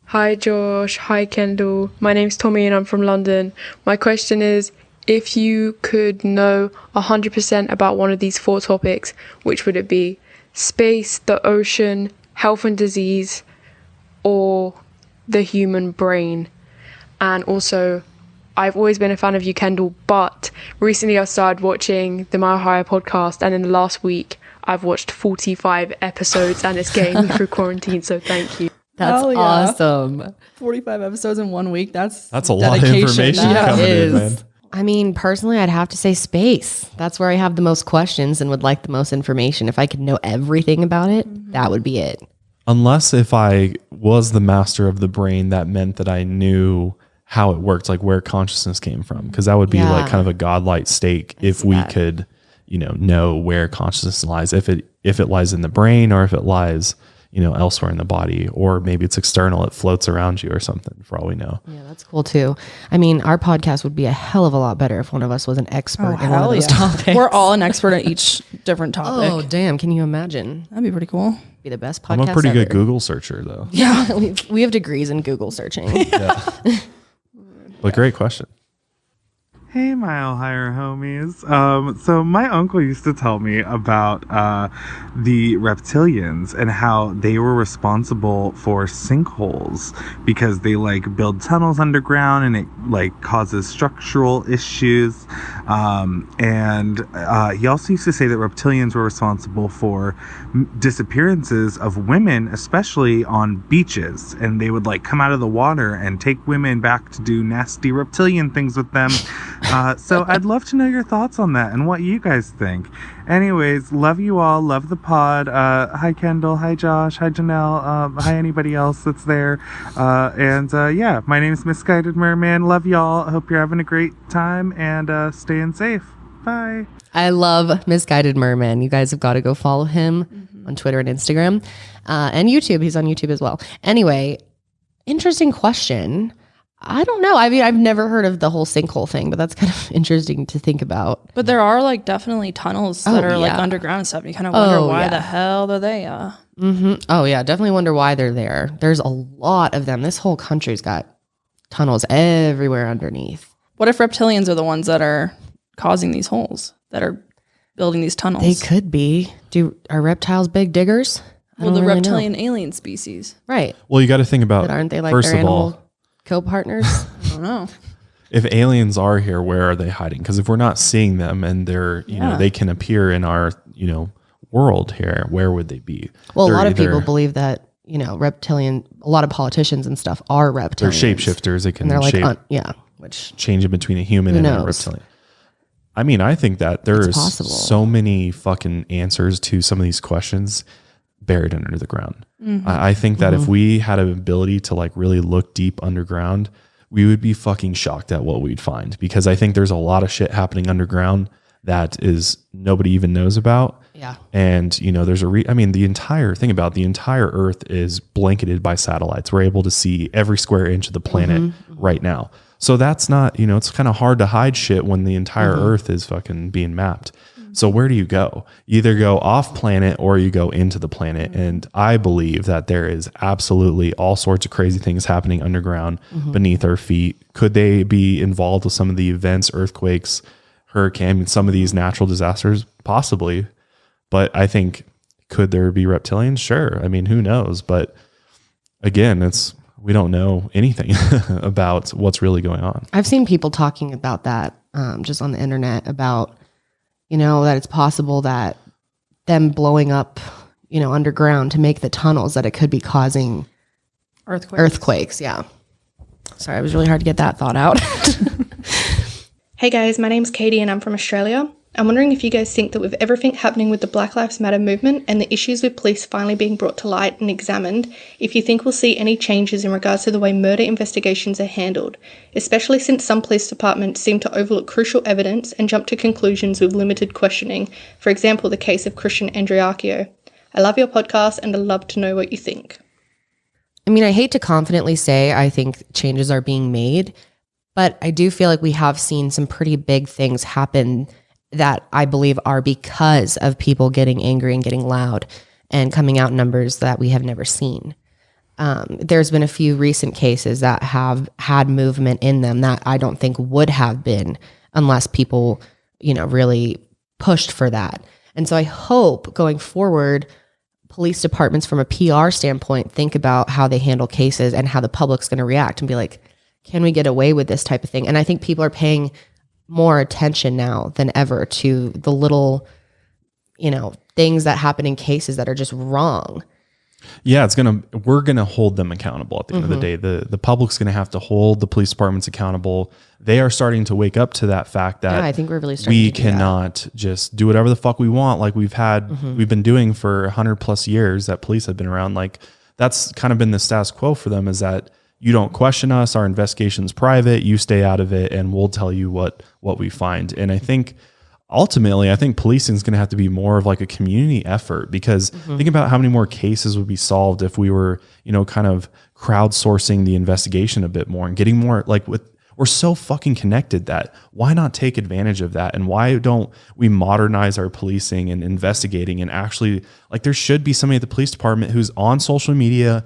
Hi Josh, hi Kendall. My name's Tommy and I'm from London. My question is, if you could know 100% about one of these 4 topics, which would it be? Space, the ocean, health and disease, or the human brain? And also, I've always been a fan of you, Kendall, but recently I started watching the Mile Higher podcast, and in the last week I've watched 45 episodes and it's getting me through quarantine, so thank you. That's awesome. 45 episodes in 1 week. That's a lot of information coming in, man. I mean, personally, I'd have to say space. That's where I have the most questions and would like the most information. If I could know everything about it, that would be it. Unless if I was the master of the brain, that meant that I knew how it worked, like where consciousness came from. Because that would be like kind of a godlike state if we could, you know where consciousness lies. If it lies in the brain or if it lies, elsewhere in the body, or maybe it's external. It floats around you or something, for all we know. Yeah, that's cool too. I mean, our podcast would be a hell of a lot better if one of us was an expert in one of those topics. We're all an expert at each different topic. Oh, damn. Can you imagine? That'd be pretty cool. Be the best podcast I'm a pretty ever. good Google searcher, though. Yeah, we have degrees in Google searching. Yeah. But great question. Hey, my Ohio homies. So my uncle used to tell me about the reptilians and how they were responsible for sinkholes because they like build tunnels underground and it like causes structural issues. And he also used to say that reptilians were responsible for disappearances of women, especially on beaches. And they would like come out of the water and take women back to do nasty reptilian things with them. So I'd love to know your thoughts on that and what you guys think. Anyways, love you all. Love the pod. Hi, Kendall. Hi, Josh. Hi, Janelle. Hi, anybody else that's there. Yeah, my name is Misguided Merman. Love y'all. I hope you're having a great time and staying safe. Bye. I love Misguided Merman. You guys have got to go follow him on Twitter and Instagram and YouTube. He's on YouTube as well. Anyway, interesting question. I don't know. I mean, I've never heard of the whole sinkhole thing, but that's kind of interesting to think about. But there are like definitely tunnels that are like underground and stuff. You kind of wonder why the hell are they? Oh yeah, definitely wonder why they're there. There's a lot of them. This whole country's got tunnels everywhere underneath. What if reptilians are the ones that are causing these holes, that are building these tunnels? They could be. Are reptiles big diggers? Well, the reptilian alien species. Right. Well, you got to think about, but aren't they like first their of animal all, co-partners? I don't know. If aliens are here, where are they hiding? Because if we're not seeing them and they're, they can appear in our, world here, where would they be? Well, a lot of people believe that, reptilian, a lot of politicians and stuff are reptilians. They're shapeshifters. They can which change in between a human and a reptilian. I mean, I think that there's so many fucking answers to some of these questions buried under the ground. Mm-hmm. I think that if we had an ability to like really look deep underground, we would be fucking shocked at what we'd find, because I think there's a lot of shit happening underground that is nobody even knows about. Yeah. And there's the entire earth is blanketed by satellites. We're able to see every square inch of the planet right now. So that's not, it's kind of hard to hide shit when the entire earth is fucking being mapped. So where do you go? You either go off planet or you go into the planet. And I believe that there is absolutely all sorts of crazy things happening underground beneath our feet. Could they be involved with some of the events, earthquakes, hurricane, some of these natural disasters? Possibly. But I think, could there be reptilians? Sure. I mean, who knows? But again, we don't know anything about what's really going on. I've seen people talking about that just on the internet about, that it's possible that them blowing up, underground to make the tunnels, that it could be causing earthquakes. Yeah. Sorry, it was really hard to get that thought out. Hey guys, my name's Katie and I'm from Australia. I'm wondering if you guys think that with everything happening with the Black Lives Matter movement and the issues with police finally being brought to light and examined, if you think we'll see any changes in regards to the way murder investigations are handled, especially since some police departments seem to overlook crucial evidence and jump to conclusions with limited questioning. For example, the case of Christian Andreacchio. I love your podcast and I'd love to know what you think. I mean, I hate to confidently say I think changes are being made, but I do feel like we have seen some pretty big things happen that I believe are because of people getting angry and getting loud and coming out in numbers that we have never seen. There's been a few recent cases that have had movement in them that I don't think would have been unless people, really pushed for that. And so I hope going forward, police departments from a PR standpoint think about how they handle cases and how the public's going to react and be like, can we get away with this type of thing? And I think people are paying more attention now than ever to the little, things that happen in cases that are just wrong. Yeah, we're gonna hold them accountable at the end of the day. The public's gonna have to hold the police departments accountable. They are starting to wake up to that fact that I think we're really starting we to do cannot just do whatever the fuck we want, like we've been doing for 100+ years that police have been around. Like that's kind of been the status quo for them, is that you don't question us. Our investigation's private. You stay out of it, and we'll tell you what we find. And I think ultimately, I think policing is going to have to be more of like a community effort, because think about how many more cases would be solved if we were, kind of crowdsourcing the investigation a bit more and getting more like we're so fucking connected that why not take advantage of that? And why don't we modernize our policing and investigating, and actually, like, there should be somebody at the police department who's on social media,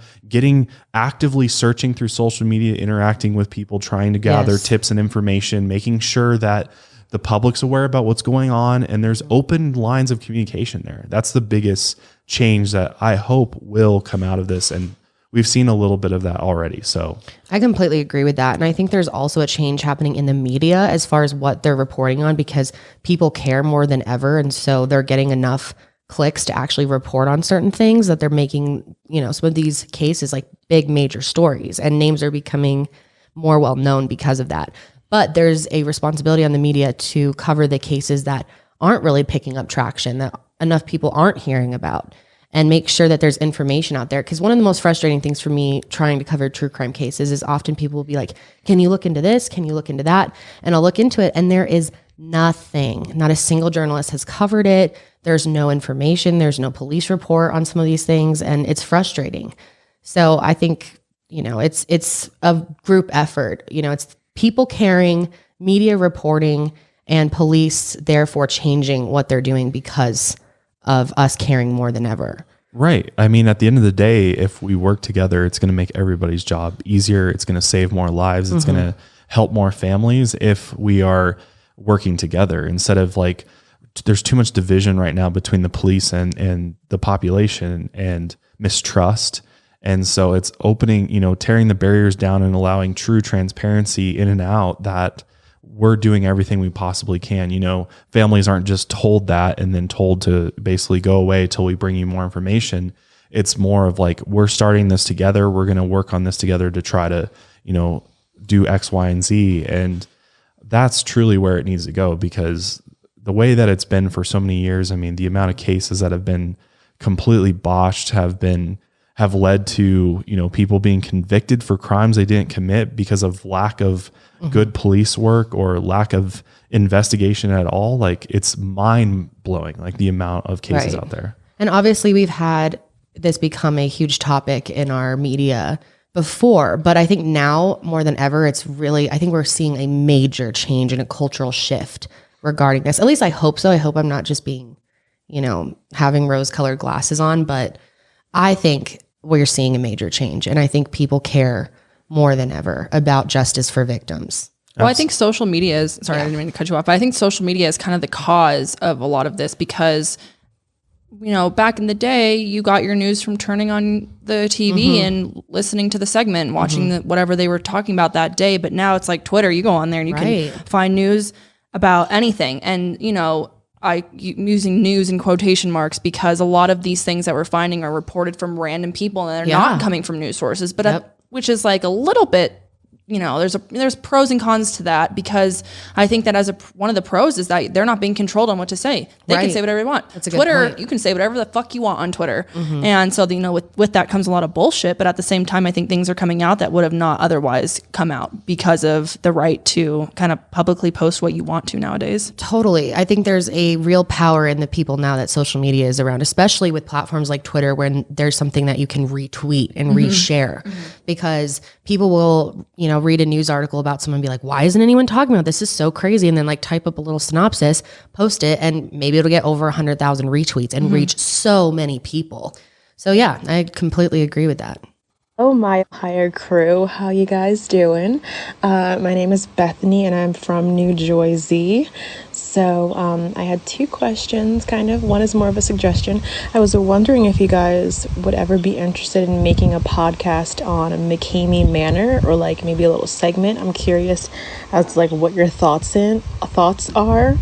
actively searching through social media, interacting with people, trying to gather tips and information, making sure that the public's aware about what's going on, and there's open lines of communication there. That's the biggest change that I hope will come out of this. And we've seen a little bit of that already. So I completely agree with that. And I think there's also a change happening in the media as far as what they're reporting on, because people care more than ever. And so they're getting enough clicks to actually report on certain things that they're making, some of these cases like big major stories, and names are becoming more well known because of that. But there's a responsibility on the media to cover the cases that aren't really picking up traction, that enough people aren't hearing about, and make sure that there's information out there. Because one of the most frustrating things for me trying to cover true crime cases is often people will be like, can you look into this? Can you look into that? And I'll look into it, and there is nothing. Not a single journalist has covered it. There's no information. There's no police report on some of these things, and it's frustrating. So I think, it's a group effort. It's people caring, media reporting, and police therefore changing what they're doing because of us caring more than ever. Right. I mean, at the end of the day, if we work together, it's going to make everybody's job easier. It's going to save more lives. It's going to help more families if we are working together, instead of like, there's too much division right now between the police and the population, and mistrust. And so it's opening, tearing the barriers down and allowing true transparency in and out, that we're doing everything we possibly can. Families aren't just told that and then told to basically go away till we bring you more information. It's more of like, we're starting this together. We're going to work on this together to try to, do X, Y, and Z. And that's truly where it needs to go, because the way that it's been for so many years, I mean, the amount of cases that have been completely botched have led to, people being convicted for crimes they didn't commit because of lack of good police work or lack of investigation at all. Like, it's mind blowing, like the amount of cases out there. And obviously we've had this become a huge topic in our media before, but I think now more than ever, I think we're seeing a major change and a cultural shift regarding this. At least I hope so. I hope I'm not just being, having rose colored glasses on, but I think we're seeing a major change. And I think people care more than ever about justice for victims. Well, I think social media is, sorry, I didn't mean to cut you off, but I think social media is kind of the cause of a lot of this, because, back in the day, you got your news from turning on the TV and listening to the segment, watching whatever they were talking about that day. But now it's like Twitter, you go on there and you can find news about anything. And, I'm using news in quotation marks, because a lot of these things that we're finding are reported from random people, and they're not coming from news sources, but which is like a little bit, there's pros and cons to that, because I think that one of the pros is that they're not being controlled on what to say. They can say whatever they want. That's a good Twitter, point. you can say whatever the fuck you want on Twitter. And so, with that comes a lot of bullshit, but at the same time, I think things are coming out that would have not otherwise come out because of the right to kind of publicly post what you want to nowadays. Totally. I think there's a real power in the people now that social media is around, especially with platforms like Twitter, when there's something that you can retweet and reshare, because people will, read a news article about someone and be like, why isn't anyone talking about this? This is so crazy. And then like type up a little synopsis, post it, and maybe it'll get over 100,000 retweets and reach so many people. So yeah, I completely agree with that. Oh, my higher crew, how you guys doing? My name is Bethany and I'm from New Jersey. So I had two questions, kind of. One is more of a suggestion. I was wondering if you guys would ever be interested in making a podcast on McCamey Manor, or like maybe a little segment. I'm curious as to like what your thoughts are.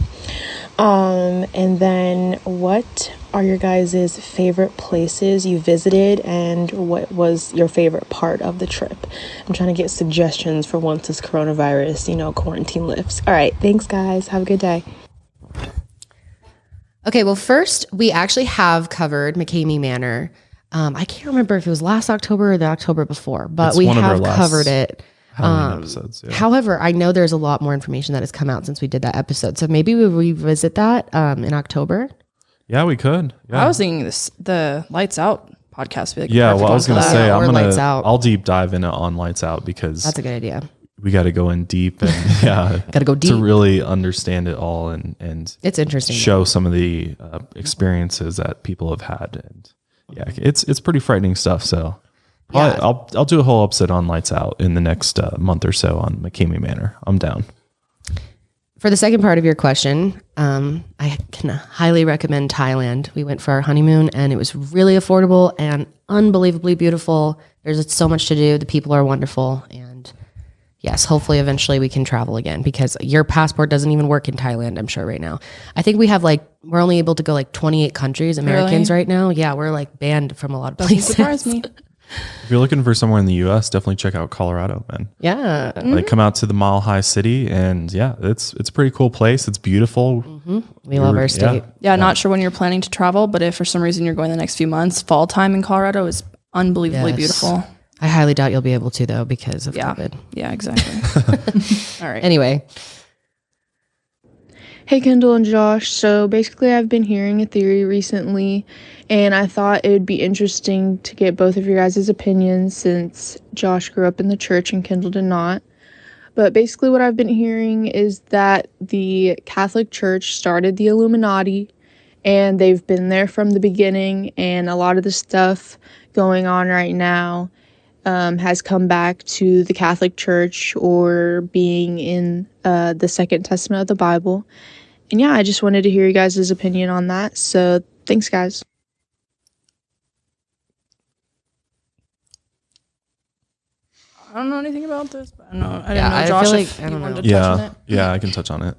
And then what are your guys' favorite places you visited, and what was your favorite part of the trip? I'm trying to get suggestions for once this coronavirus, quarantine lifts. All right. Thanks, guys. Have a good day. Okay. Well, first, we actually have covered McCamey Manor. I can't remember if it was last October or the October before, but we have covered it. Halloween episodes. Yeah. However, I know there's a lot more information that has come out since we did that episode. So maybe we'll revisit that in October. Yeah, we could. Yeah. I was thinking the Lights Out podcast would be like yeah, well, I was going to say, I'll deep dive in on Lights Out because that's a good idea. We got to go in deep and got to go deep to really understand it all and it's interesting. Show some of the experiences that people have had. And yeah, it's pretty frightening stuff. So probably I'll do a whole episode on Lights Out in the next month or so on McKamey Manor. I'm down. For the second part of your question, I can highly recommend Thailand. We went for our honeymoon and it was really affordable and unbelievably beautiful. There's so much to do. The people are wonderful. And yes, hopefully eventually we can travel again because your passport doesn't even work in Thailand, I'm sure right now. I think we have we're only able to go 28 countries, Americans right now. Yeah, we're banned from a lot of places. Doesn't surprise me. If you're looking for somewhere in the U.S., definitely check out Colorado, man. Yeah. Come out to the Mile High City and yeah, it's a pretty cool place. It's beautiful. Mm-hmm. We love our state. Yeah, not sure when you're planning to travel, but if for some reason you're going the next few months, fall time in Colorado is unbelievably beautiful. I highly doubt you'll be able to though because of COVID. Yeah, exactly. All right. Anyway. Hey, Kendall and Josh. So basically, I've been hearing a theory recently, and I thought it would be interesting to get both of your guys' opinions since Josh grew up in the church and Kendall did not. But basically, what I've been hearing is that the Catholic Church started the Illuminati, and they've been there from the beginning, and a lot of the stuff going on right now has come back to the Catholic Church or being in the Second Testament of the Bible. And yeah, I just wanted to hear you guys' opinion on that. So thanks, guys. I don't know anything about this, but I didn't know Josh if you wanted to touch on it. Yeah, I can touch on it.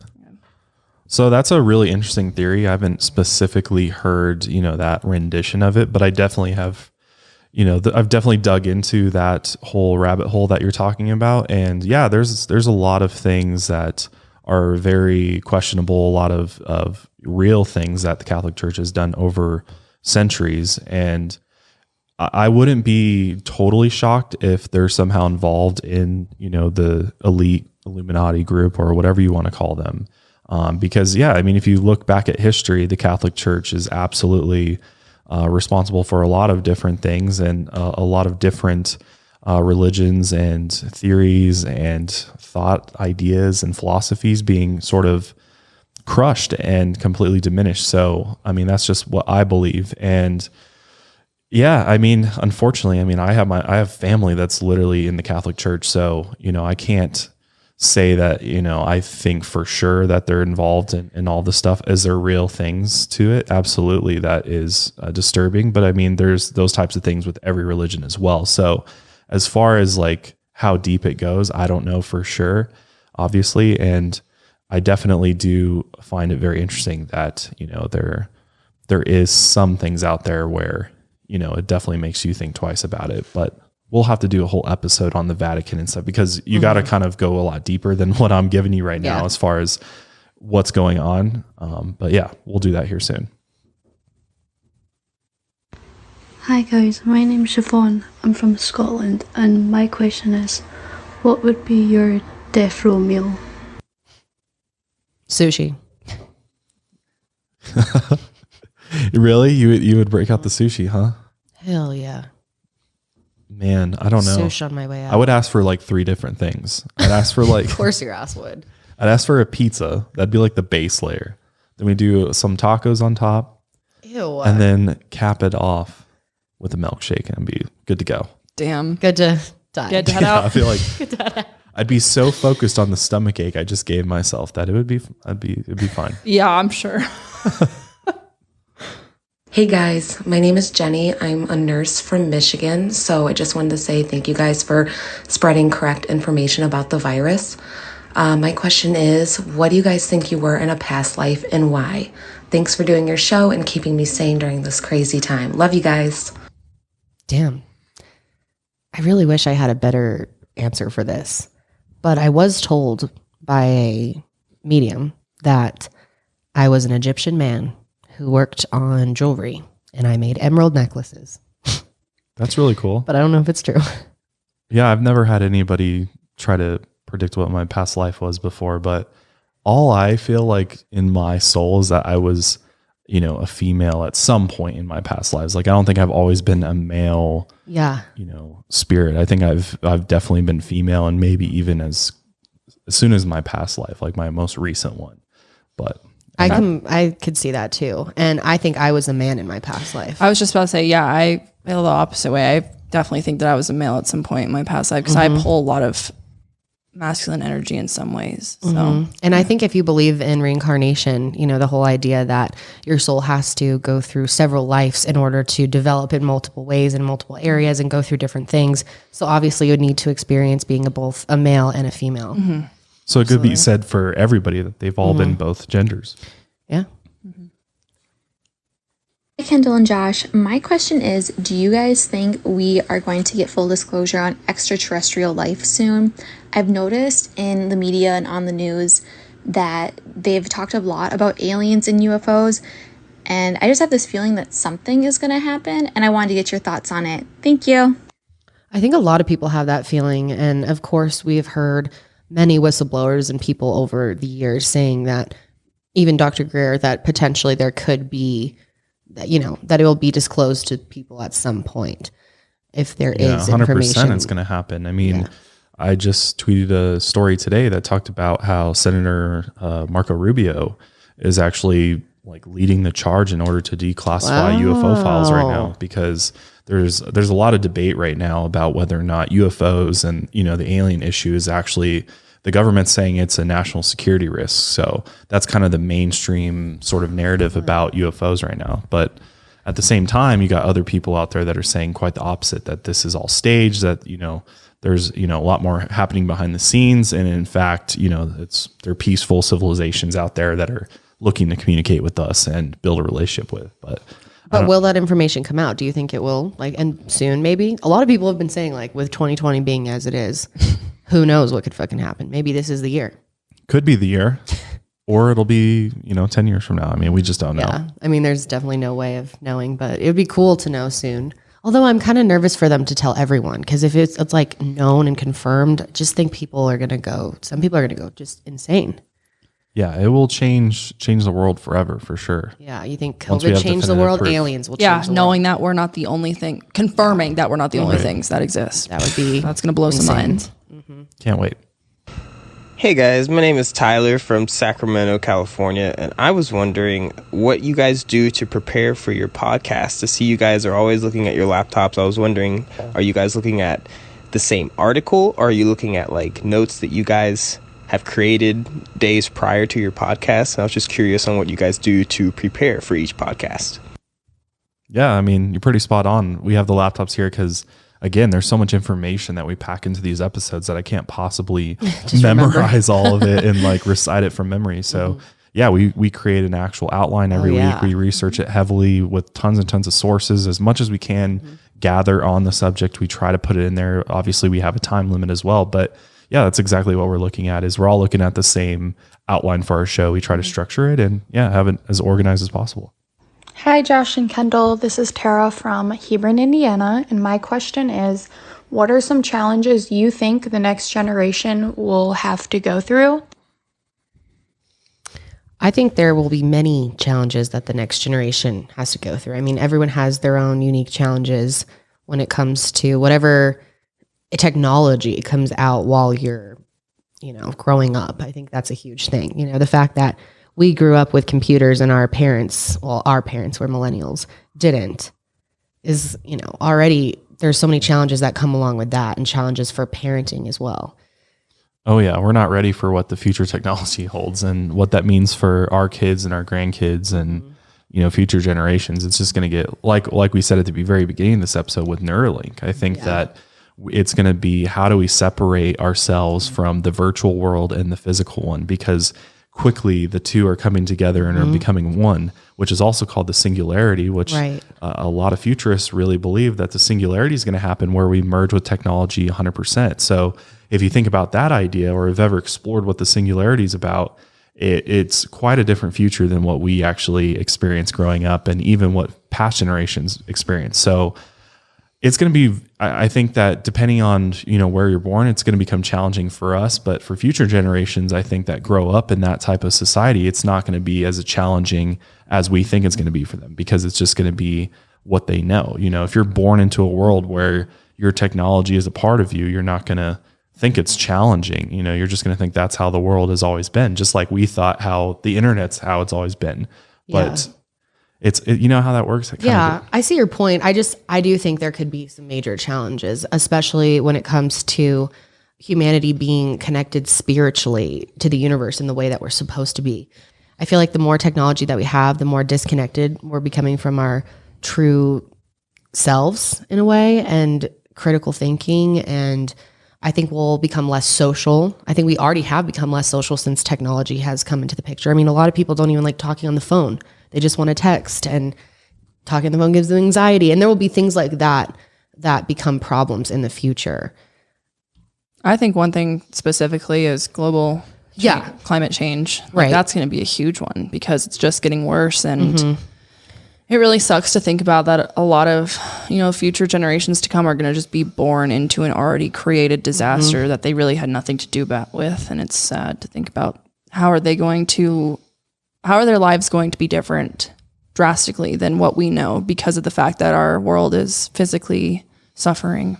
So that's a really interesting theory. I haven't specifically heard, that rendition of it, but I definitely have, I've definitely dug into that whole rabbit hole that you're talking about. And yeah, there's a lot of things that are very questionable, a lot of real things that the Catholic Church has done over centuries. And I wouldn't be totally shocked if they're somehow involved in, the elite Illuminati group or whatever you want to call them. Because if you look back at history, the Catholic Church is absolutely responsible for a lot of different things and a lot of different religions and theories and thought ideas and philosophies being sort of crushed and completely diminished. So, that's just what I believe. And yeah, unfortunately, I have family that's literally in the Catholic Church. So, I can't say that, I think for sure that they're involved in all the stuff. Is there real things to it? Absolutely. That is disturbing. But there's those types of things with every religion as well. So as far as how deep it goes, I don't know for sure, obviously. And I definitely do find it very interesting that, there is some things out there where, it definitely makes you think twice about it. But we'll have to do a whole episode on the Vatican and stuff because you got to kind of go a lot deeper than what I'm giving you right now as far as what's going on. But yeah, we'll do that here soon. Hi guys, my name's Siobhan. I'm from Scotland, and my question is, what would be your death row meal? Sushi. Really? You would break out the sushi, huh? Hell yeah. Man, I don't know. Sushi on my way out. I would ask for 3 different things. I'd ask for Of course your ass would. I'd ask for a pizza. That'd be the base layer. Then we do some tacos on top. Ew. And then cap it off with a milkshake and be good to go. Damn. Good to die. Good to head out. I feel like I'd be so focused on the stomach ache I just gave myself that it'd be fine. Yeah, I'm sure. Hey guys, my name is Jenny. I'm a nurse from Michigan, so I just wanted to say thank you guys for spreading correct information about the virus. My question is, what do you guys think you were in a past life and why? Thanks for doing your show and keeping me sane during this crazy time. Love you guys. Damn. I really wish I had a better answer for this, but I was told by a medium that I was an Egyptian man who worked on jewelry and I made emerald necklaces. That's really cool. But I don't know if it's true. Yeah, I've never had anybody try to predict what my past life was before, but all I feel like in my soul is that I was, you know, a female at some point in my past lives. Like, I don't think I've always been a male, you know, spirit. I think I've definitely been female, and maybe even as soon as my past life, like my most recent one. But I could see that too. And I think I was a man in my past life. I was just about to say, yeah, I feel the opposite way. I definitely think that I was a male at some point in my past life, because I pull a lot of masculine energy in some ways. So, and I think if you believe in reincarnation, you know, the whole idea that your soul has to go through several lives in order to develop in multiple ways in multiple areas and go through different things. So obviously you would need to experience being both a male and a female. So it could be said for everybody that they've all been both genders. Yeah. Hi, Kendall and Josh. My question is, do you guys think we are going to get full disclosure on extraterrestrial life soon? I've noticed in the media and on the news that they've talked a lot about aliens and UFOs, and I just have this feeling that something is going to happen, and I wanted to get your thoughts on it. Thank you. I think a lot of people have that feeling, and of course we've heard many whistleblowers and people over the years saying that, even Dr. Greer, that potentially there could be, you know, that it will be disclosed to people at some point if there is 100% information. It's going to happen. I mean, I just tweeted a story today that talked about how Senator Marco Rubio is actually like leading the charge in order to declassify UFO files right now, because there's a lot of debate right now about whether or not UFOs and, you know, the alien issue is actually, the government's saying it's a national security risk. So that's kind of the mainstream sort of narrative about UFOs right now. But at the same time, you got other people out there that are saying quite the opposite, that this is all staged, that, you know, there's, you know, a lot more happening behind the scenes. And in fact, you know, they're peaceful civilizations out there that are looking to communicate with us and build a relationship with. But will that information come out? Do you think it will? Like, and soon maybe? A lot of people have been saying, like, with 2020 being as it is, who knows what could fucking happen? Maybe this is the year. Could be the year, or it'll be, you know, 10 years from now. I mean, we just don't know. Yeah. I mean, there's definitely no way of knowing, but it would be cool to know soon. Although I'm kind of nervous for them to tell everyone, because if it's like known and confirmed, I just think people are going to go, some people are going to go just insane. Yeah, it will change the world forever, for sure. Yeah, you think COVID changed the world, aliens will change the world. knowing that we're not the only thing, confirming that we're not the only things that exist. That would be that's going to blow some minds. Can't wait. Hey guys, my name is Tyler from Sacramento, California, and I was wondering what you guys do to prepare for your podcast. To see you guys are always looking at your laptops, I was wondering, are you guys looking at the same article, or are you looking at like notes that you guys have created days prior to your podcast? I was just curious on what you guys do to prepare for each podcast. Yeah, I mean, you're pretty spot on. We have the laptops here because, again, there's so much information that we pack into these episodes that I can't possibly memorize all of it and like recite it from memory. So yeah, we create an actual outline every week. We research it heavily with tons and tons of sources, as much as we can gather on the subject. We try to put it in there. Obviously we have a time limit as well, but yeah, that's exactly what we're looking at. Is we're all looking at the same outline for our show. We try to structure it and have it as organized as possible. Hi, Josh and Kendall. This is Tara from Hebron, Indiana. And my question is, what are some challenges you think the next generation will have to go through? I think there will be many challenges that the next generation has to go through. I mean, everyone has their own unique challenges when it comes to whatever technology comes out while you're, growing up. I think that's a huge thing. The fact that we grew up with computers and our parents were millennials, didn't, is, already there's so many challenges that come along with that, and challenges for parenting as well. Oh yeah, we're not ready for what the future technology holds and what that means for our kids and our grandkids and future generations. It's just going to get like we said at the very beginning of this episode with Neuralink. I think that it's going to be, how do we separate ourselves from the virtual world and the physical one? Because quickly the two are coming together and are becoming one, which is also called the singularity, which a lot of futurists really believe that the singularity is going to happen where we merge with technology 100%. So if you think about that idea, or have ever explored what the singularity is about, it's quite a different future than what we actually experienced growing up, and even what past generations experienced. So it's going to be, I think that depending on, where you're born, it's going to become challenging for us. But for future generations, I think that grow up in that type of society, it's not going to be as challenging as we think it's going to be for them, because it's just going to be what they know. If you're born into a world where your technology is a part of you, you're not going to think it's challenging. You're just going to think that's how the world has always been, just like we thought how the internet's how it's always been. Yeah. But you know how that works? I see your point. I do think there could be some major challenges, especially when it comes to humanity being connected spiritually to the universe in the way that we're supposed to be. I feel like the more technology that we have, the more disconnected we're becoming from our true selves in a way, and critical thinking. And I think we'll become less social. I think we already have become less social since technology has come into the picture. I mean, a lot of people don't even like talking on the phone. They just want to text, and talking on the phone gives them anxiety. And there will be things like that become problems in the future. I think one thing specifically is global climate change. Right. That's going to be a huge one, because it's just getting worse. And it really sucks to think about that a lot of, future generations to come are going to just be born into an already created disaster that they really had nothing to do with. And it's sad to think about how are their lives going to be different drastically than what we know, because of the fact that our world is physically suffering.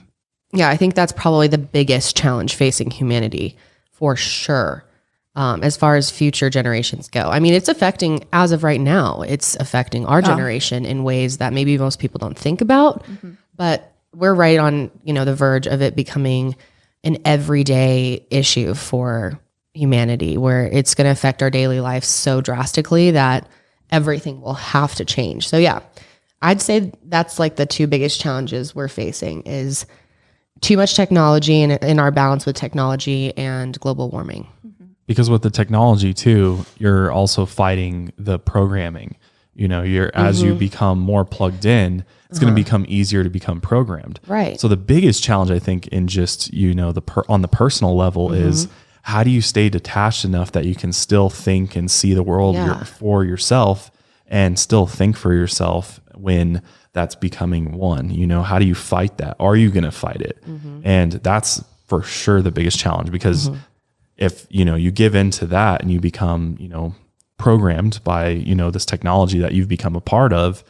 Yeah, I think that's probably the biggest challenge facing humanity for sure. As far as future generations go. I mean, it's affecting, as of right now, it's affecting our generation in ways that maybe most people don't think about, but we're right on, the verge of it becoming an everyday issue for humanity, where it's going to affect our daily life so drastically that everything will have to change. So yeah, I'd say that's like the two biggest challenges we're facing is too much technology and in our balance with technology, and global warming. Because with the technology too, you're also fighting the programming. As you become more plugged in, it's going to become easier to become programmed. Right. So the biggest challenge, I think, in just on the personal level is how do you stay detached enough that you can still think and see the world for yourself, and still think for yourself when that's becoming one. How do you fight that? Are you going to fight it? And that's for sure the biggest challenge, because if you give into that and you become programmed by this technology that you've become a part of,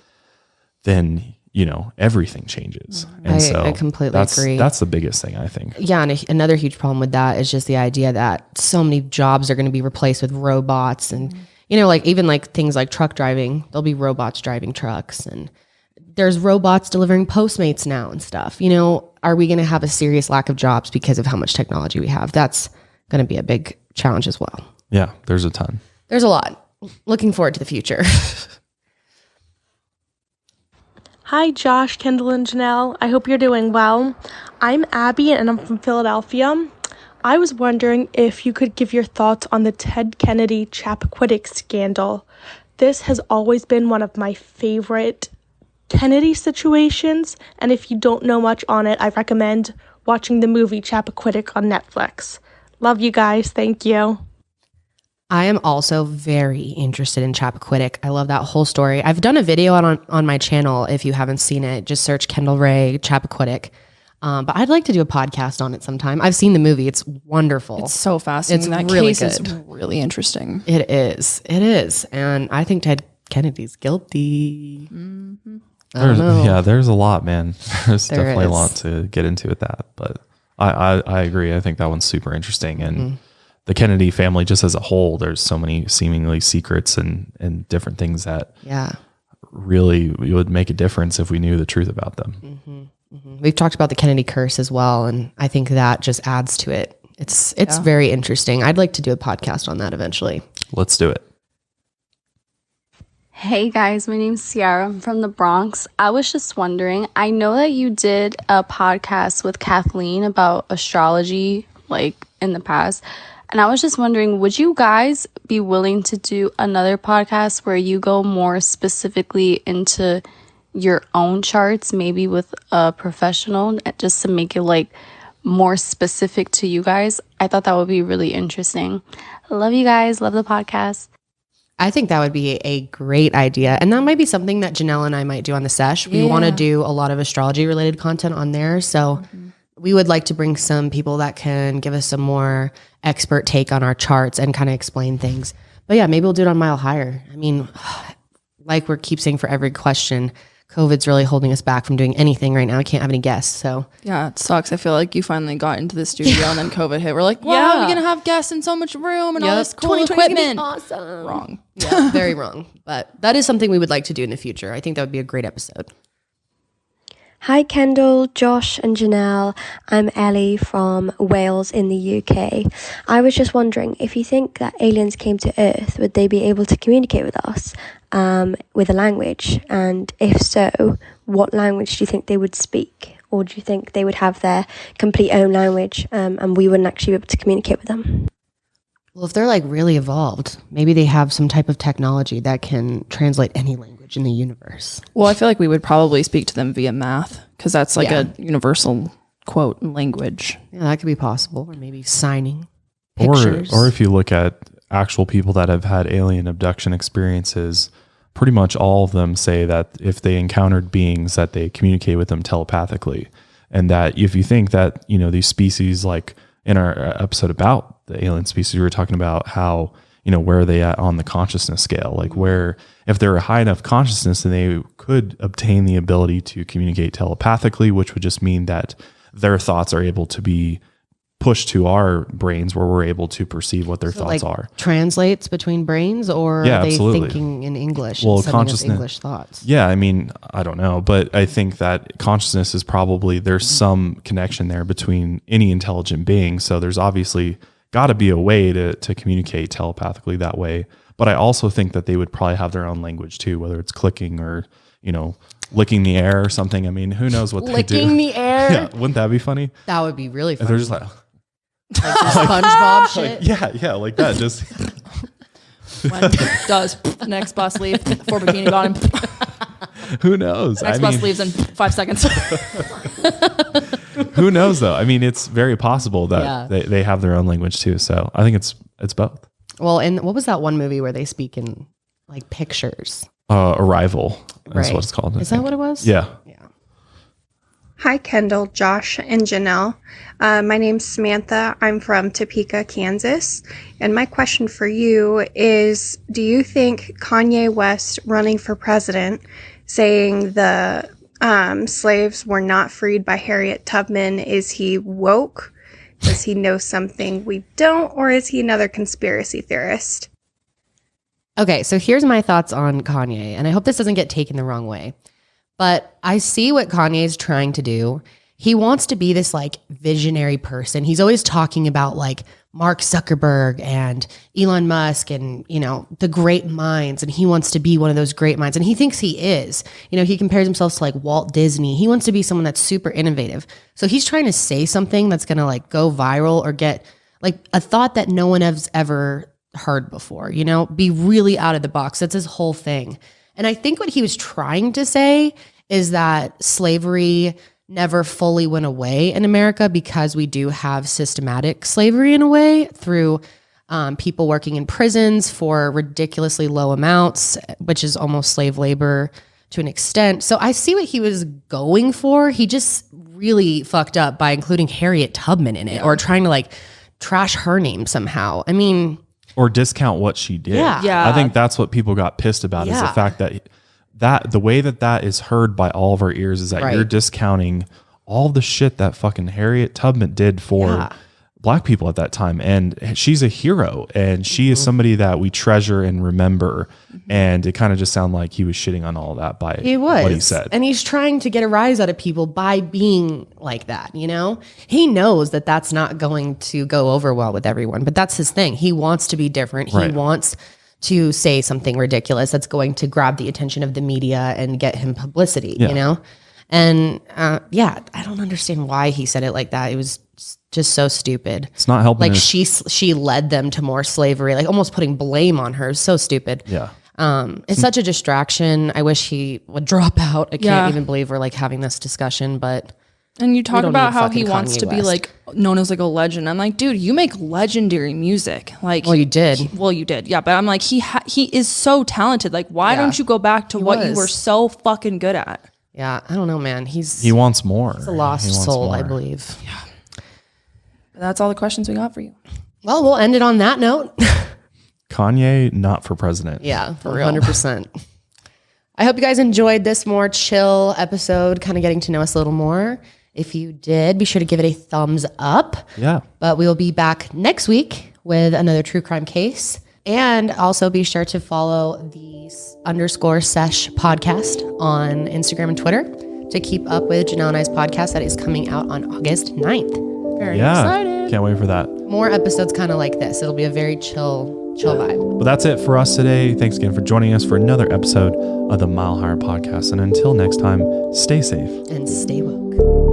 then everything changes. And I completely agree. That's the biggest thing, I think. Yeah, and another huge problem with that is just the idea that so many jobs are going to be replaced with robots, and even things like truck driving, there'll be robots driving trucks, and there's robots delivering Postmates now and stuff. Are we going to have a serious lack of jobs because of how much technology we have? That's going to be a big challenge as well. Yeah, there's a ton. There's a lot. Looking forward to the future. Hi, Josh, Kendall, and Janelle. I hope you're doing well. I'm Abby, and I'm from Philadelphia. I was wondering if you could give your thoughts on the Ted Kennedy Chappaquiddick scandal. This has always been one of my favorite Kennedy situations, and if you don't know much on it, I recommend watching the movie Chappaquiddick on Netflix. Love you guys. Thank you. I am also very interested in Chappaquiddick. I love that whole story. I've done a video on my channel. If you haven't seen it, just search Kendall Rae Chappaquiddick. But I'd like to do a podcast on it sometime. I've seen the movie. It's wonderful. It's so fascinating. It's that really case good. is really interesting. It is. And I think Ted Kennedy's guilty. There's a lot, man. There's definitely is. a lot to get into with that. But I agree. I think that one's super interesting. And the Kennedy family, just as a whole, there's so many seemingly secrets and different things that really would make a difference if we knew the truth about them. We've talked about the Kennedy curse as well, and I think that just adds to it. It's very interesting. I'd like to do a podcast on that eventually. Let's do it. Hey guys, my name's Ciara. I'm from the Bronx. I was just wondering, I know that you did a podcast with Kathleen about astrology, in the past. And I was just wondering, would you guys be willing to do another podcast where you go more specifically into your own charts, maybe with a professional, just to make it more specific to you guys? I thought that would be really interesting. I love you guys. Love the podcast. I think that would be a great idea. And that might be something that Janelle and I might do on the sesh. We want to do a lot of astrology related content on there. So we would like to bring some people that can give us some more expert take on our charts and kind of explain things. But yeah, maybe we'll do it on Mile Higher. I mean, like we keep saying for every question, COVID's really holding us back from doing anything right now. I can't have any guests. So yeah, it sucks. I feel like you finally got into the studio and then COVID hit. We're like, wow, we're going to have guests and so much room and all this cool equipment. Awesome. Wrong. Yeah, very wrong. But that is something we would like to do in the future. I think that would be a great episode. Hi Kendall, Josh and Janelle. I'm Ellie from Wales in the UK. I was just wondering, if you think that aliens came to Earth, would they be able to communicate with us with a language? And if so, what language do you think they would speak? Or do you think they would have their complete own language and we wouldn't actually be able to communicate with them? Well, if they're like really evolved, maybe they have some type of technology that can translate any language in the universe. Well, I feel like we would probably speak to them via math because that's like a universal quote language. Yeah, that could be possible. Or maybe signing pictures. Or if you look at actual people that have had alien abduction experiences, pretty much all of them say that if they encountered beings that they communicate with them telepathically. And that if you think that, you know, these species, like in our episode about the alien species, we were talking about how, you know, where are they at on the consciousness scale? Like where, if they're a high enough consciousness, then they could obtain the ability to communicate telepathically, which would just mean that their thoughts are able to be pushed to our brains where we're able to perceive what their thoughts are. Translates between brains, or are they thinking in English? Well, and sending us consciousness, English thoughts. Yeah, I mean, I don't know, but I think that consciousness is probably, there's some connection there between any intelligent being. So there's obviously got to be a way to communicate telepathically that way. But I also think that they would probably have their own language too, whether it's clicking or, you know, licking the air or something. I mean, who knows what they do. Licking the air? Yeah, wouldn't that be funny? That would be really funny. If they're just like SpongeBob shit. Yeah, like that. Just when does next bus leave for Bikini Bottom? Who knows? Next bus leaves in 5 seconds. Who knows though? I mean, it's very possible that they have their own language too. So I think it's both. Well, and what was that one movie where they speak in like pictures? Arrival is Right. what it's called. Is that what it was? Yeah. Hi, Kendall, Josh, and Janelle. My name's Samantha. I'm from Topeka, Kansas. And my question for you is, do you think Kanye West running for president, saying the slaves were not freed by Harriet Tubman, is he woke? Does he know something we don't? Or is he another conspiracy theorist? Okay, so here's my thoughts on Kanye, and I hope this doesn't get taken the wrong way. But I see what Kanye's trying to do. He wants to be this like visionary person. He's always talking about like Mark Zuckerberg and Elon Musk and, you know, the great minds. And he wants to be one of those great minds. And he thinks he is. You know, he compares himself to like Walt Disney. He wants to be someone that's super innovative. So he's trying to say something that's going to like go viral or get like a thought that no one has ever heard before, you know, be really out of the box. That's his whole thing. And I think what he was trying to say is that slavery never fully went away in America because we do have systematic slavery in a way through people working in prisons for ridiculously low amounts, which is almost slave labor to an extent. So I see what he was going for. He just really fucked up by including Harriet Tubman in it or trying to like trash her name somehow. I mean... Or discount what she did. Yeah. I think that's what people got pissed about is the fact that the way that is heard by all of our ears is that you're discounting all the shit that fucking Harriet Tubman did for Black people at that time. And she's a hero and she is somebody that we treasure and remember. And it kind of just sounded like he was shitting on all that by what he said. And he's trying to get a rise out of people by being like that, you know? He knows that that's not going to go over well with everyone, but that's his thing. He wants to be different. He wants to say something ridiculous that's going to grab the attention of the media and get him publicity, you know? And I don't understand why he said it like that. It was just so stupid. It's not helping. Like she led them to more slavery, like almost putting blame on her. So stupid. Yeah. It's such a distraction. I wish he would drop out. I can't even believe we're like having this discussion, but And you talk don't about need how he fucking wants Kanye to be West. like known as like a legend. I'm like, dude, you make legendary music. Like, Well, you did. You did. Yeah, but I'm like, he is so talented. Like, why Yeah. don't you go back to what you was. were so fucking good at? Yeah, I don't know, man. He wants more. He's a lost He wants soul, I more. believe. Yeah. But that's all the questions we got for you. Well, we'll end it on that note. Kanye, not for president. Yeah, for real. 100%. I hope you guys enjoyed this more chill episode, kind of getting to know us a little more. If you did, be sure to give it a thumbs up. Yeah. But we will be back next week with another true crime case. And also be sure to follow the _sesh podcast on Instagram and Twitter to keep up with Janelle and I's podcast that is coming out on August 9th. Very excited. Can't wait for that. More episodes kind of like this. It'll be a very chill vibe. But that's it for us today. Thanks again for joining us for another episode of the Mile Higher Podcast. And until next time, stay safe And stay woke.